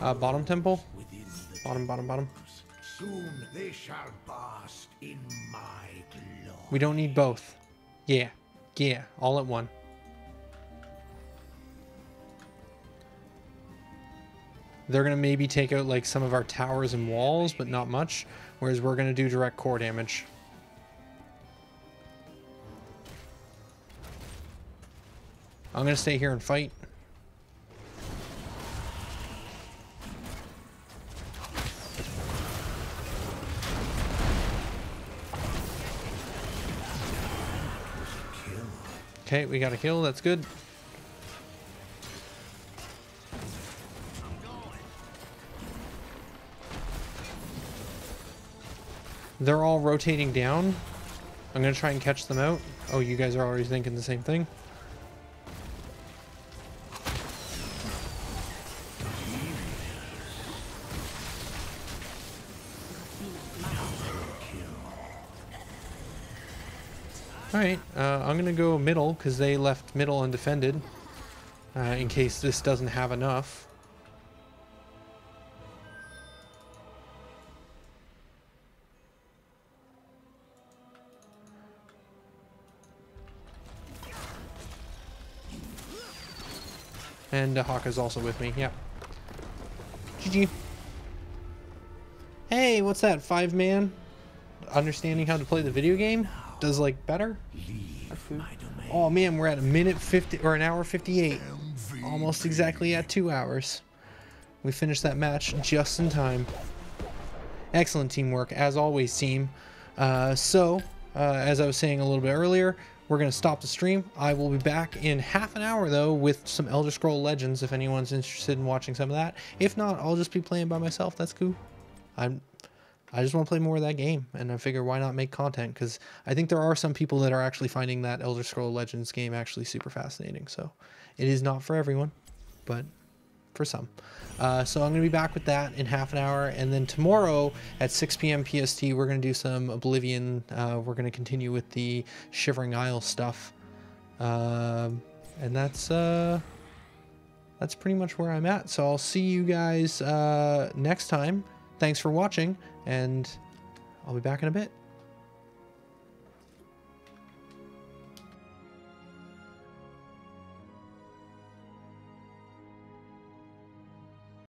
Bottom temple. Bottom. Soon they shall bask in my glory. We don't need both. Yeah, all at one. They're gonna maybe take out like some of our towers and walls, but not much. Whereas we're gonna do direct core damage. I'm gonna stay here and fight. Okay, we got a kill. That's good. They're all rotating down. I'm going to try and catch them out. Oh, you guys are already thinking the same thing. Alright, I'm going to go middle because they left middle undefended in case this doesn't have enough. And Haka's also with me, yeah. GG. Hey, what's that? 5-man? Understanding how to play the video game? Does like better? Oh man, we're at a minute 50 or an hour 58. Almost exactly at 2 hours. We finished that match just in time. Excellent teamwork, as always, team. As I was saying a little bit earlier, we're going to stop the stream. I will be back in half an hour, though, with some Elder Scrolls Legends, if anyone's interested in watching some of that. If not, I'll just be playing by myself. That's cool. I just want to play more of that game, and I figure why not make content, because I think there are some people that are actually finding that Elder Scrolls Legends game actually super fascinating. So it is not for everyone, but for some. So I'm going to be back with that in half an hour, and then tomorrow at 6 p.m. PST, we're going to do some Oblivion. We're going to continue with the Shivering Isle stuff, and that's pretty much where I'm at. So I'll see you guys next time. Thanks for watching, and I'll be back in a bit.